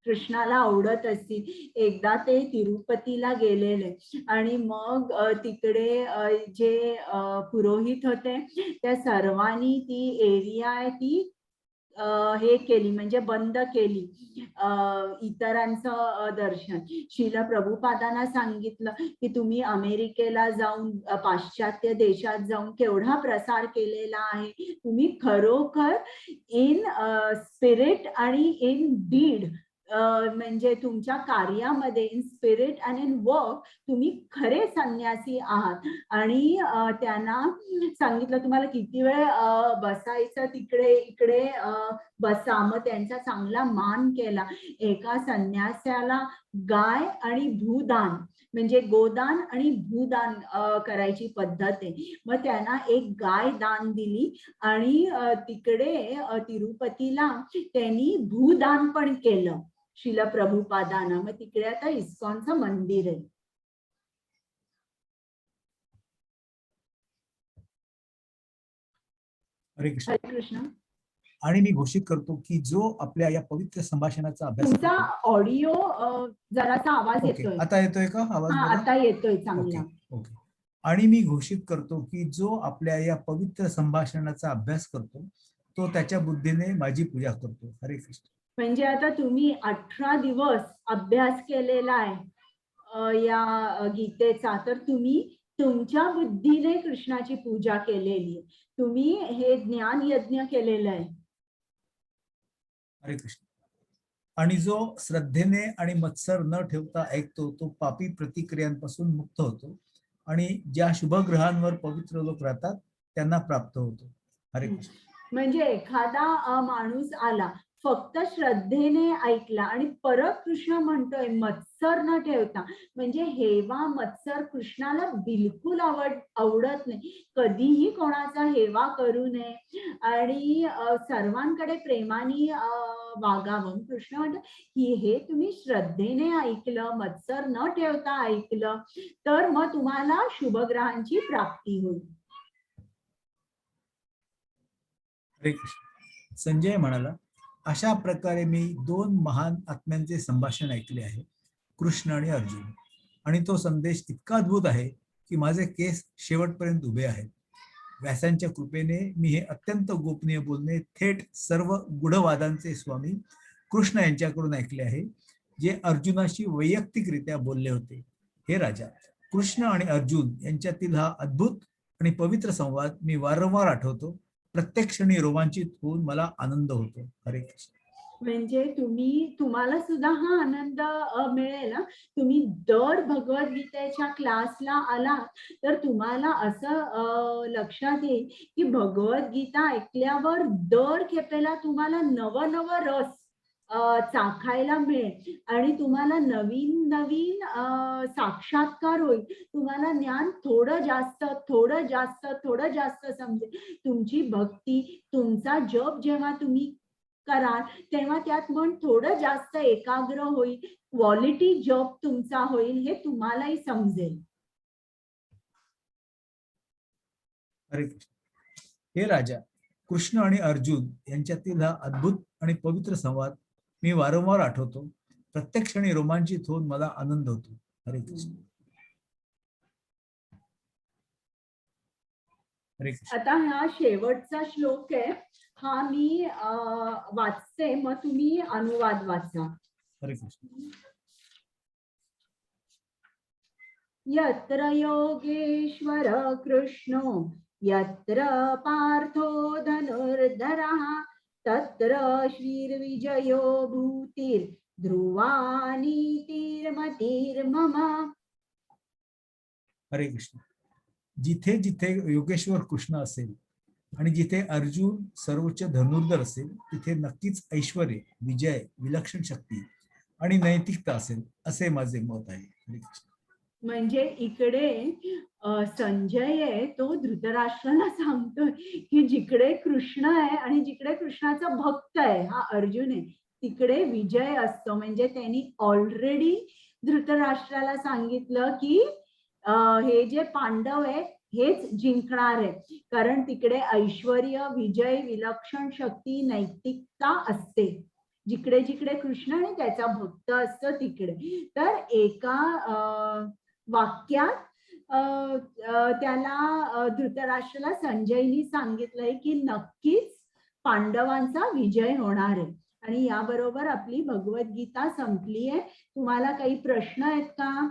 कृष्णाला आवडत असतील. एकदा ते तिरुपतीला गेलेले आणि मग तिकडे जे पुरोहित होते त्या सर्वांनी ती एरिया आहे ती हे केली म्हणजे बंद केली इतरांचं दर्शन. श्रील प्रभुपादांना सांगितलं की तुम्ही अमेरिकेला जाऊन पाश्चात्य देशात जाऊन केवढा प्रसार केलेला आहे. तुम्ही खरोखर इन स्पिरिट आणि इन डीड म्हणजे तुमच्या कार्यामध्ये in spirit and in work तुम्ही खरे संन्यासी आहात. आणि त्यांना सांगितलं तुम्हाला किती वेळ बसायचं, तिकडे इकडे बसा. मग त्यांचा चांगला मान केला. एका संन्यासाला गाय आणि भूदान म्हणजे गोदान आणि भूदान करायची पद्धत आहे. मग त्यांना एक गाय दान दिली आणि तिकडे तिरुपतीला त्यांनी भूदान पण केलं शिल प्रभुपादांना. मग तिकडे आता इस्कॉनचं मंदिर आहे. हरे कृष्ण. हरे कृष्ण. आणि मी घोषित करतो की जो आपल्या या पवित्र संभाषणाचा अभ्यास तुमचा करतो. ऑडिओ जरासा आवाज ओके, येतोय. आता येतोय का आवाज हा, मला? आता येतोय ओके चांगला. ओके. आणि मी घोषित करतो की जो आपल्या या पवित्र संभाषणाचा अभ्यास करतो तो त्याच्या बुद्धीने माझी पूजा करतो. हरे कृष्ण. म्हणजे आता तुम्ही 18 दिवस अभ्यास केलेला आहे या गीतेचा, तर तुम्ही तुमच्या बुद्धीने कृष्णाची पूजा केलेली आहे. तुम्ही हे ज्ञान यज्ञ केलेलं आहे. हरे कृष्ण. आणि जो श्रद्धेने आणि मत्सर न ठेवता ऐकतो तो पापी प्रतिक्रियांपासून मुक्त होतो आणि ज्या शुभ ग्रहांवर पवित्र लोक राहतात त्यांना प्राप्त होतो. हरे कृष्ण. म्हणजे एखादा माणूस आला, फक्त श्रद्धेने ऐकला आणि परत कृष्ण म्हणतोय मत्सर न ठेवता, म्हणजे हेवा मत्सर कृष्णाला बिलकुल आवडत नाही. कधीही कोणाचा हेवा करू नये आणि सर्वांकडे प्रेमाने वागावं. कृष्ण म्हणतो की हे तुम्ही श्रद्धेने ऐकलं, मत्सर न ठेवता ऐकलं, तर मग तुम्हाला शुभग्रहांची प्राप्ती होईल. हरे कृष्ण. संजय म्हणाला, अशा प्रकारे मी 2 महान आत्म्यांचे संभाषण ऐकले आहे, कृष्ण आणि अर्जुन. आणि तो संदेश इतका अद्भुत आहे की माझे केस शेवटपर्यंत उभे आहेत. व्यासांच्या कृपेने मी हे अत्यंत गोपनीय बोलणे थेट सर्व गूढवादांचे स्वामी कृष्ण यांच्याकडून ऐकले आहे, जे अर्जुनाशी वैयक्तिकरित्या बोलले होते. हे राजा, कृष्ण आणि अर्जुन यांच्यातील हा अद्भुत आणि पवित्र संवाद मी वारंवार आठवतो. प्रत्येक क्षणी रोमांचित होऊन मला आनंद होतो. हरे कृष्ण. म्हणजे तुम्हाला सुद्धा हा आनंद मिळेल. तुम्ही दर भगवद्गीतेच्या क्लासला आला तर तुम्हाला असं लक्षात येईल की भगवद्गीता ऐकल्यावर दर खेपेला तुम्हाला नवनवं रस चाखायला मिळेल आणि तुम्हाला नवीन नवीन साक्षात्कार होईल. तुम्हाला ज्ञान थोडं जास्त समजेल. तुमची भक्ती, तुमचा जप जेव्हा तुम्ही कराल तेव्हा त्यात मन थोडं जास्त एकाग्र होईल, क्वालिटी जप तुमचा होईल, हे तुम्हालाही समजेल. हरे कृष्ण. हे राजा, कृष्ण आणि अर्जुन यांच्यातील हा अद्भुत आणि पवित्र संवाद मी वारंवार आठवतो. प्रत्येक क्षणी रोमांचित होऊन मला आनंद होतो. हरे कृष्ण. हरे कृष्ण. आता हा शेवटचा श्लोक आहे, हा मी वाचते, मग तुम्ही अनुवाद वाचा. हरे कृष्ण. यत्र योगेश्वर कृष्णो यत्र पार्थो धनुर्धरः तत्र श्रीर्विजयो भूतिर् ध्रुवा नीतिर्मतिर्मम. हरे कृष्ण. जिथे जिथे योगेश्वर कृष्ण असेल आणि जिथे अर्जुन सर्वोच्च धनुर्धर असेल तिथे नक्कीच ऐश्वर्य, विजय, विलक्षण शक्ती आणि नैतिकता असेल, असे माझे मत आहे. हरे कृष्ण. म्हणजे इकडे संजय आहे तो धृतराष्ट्राला सांगतोय की जिकडे कृष्ण आहे आणि जिकडे कृष्णाचा भक्त आहे हा अर्जुन आहे, तिकडे विजय असतो. म्हणजे त्यांनी ऑलरेडी धृतराष्ट्राला सांगितलं की हे जे पांडव आहे हेच जिंकणार आहे, कारण तिकडे ऐश्वर्य, विजय, विलक्षण शक्ती, नैतिकता असते. जिकडे जिकडे कृष्ण आणि त्याचा भक्त असतो तिकडे. तर एका वाक्यात त्याला धृतराष्ट्राला संजयनी सांगितलंय की नक्कीच पांडवांचा विजय होणार आहे. आणि याबरोबर आपली भगवद्गीता संपली आहे. तुम्हाला काही प्रश्न आहेत का?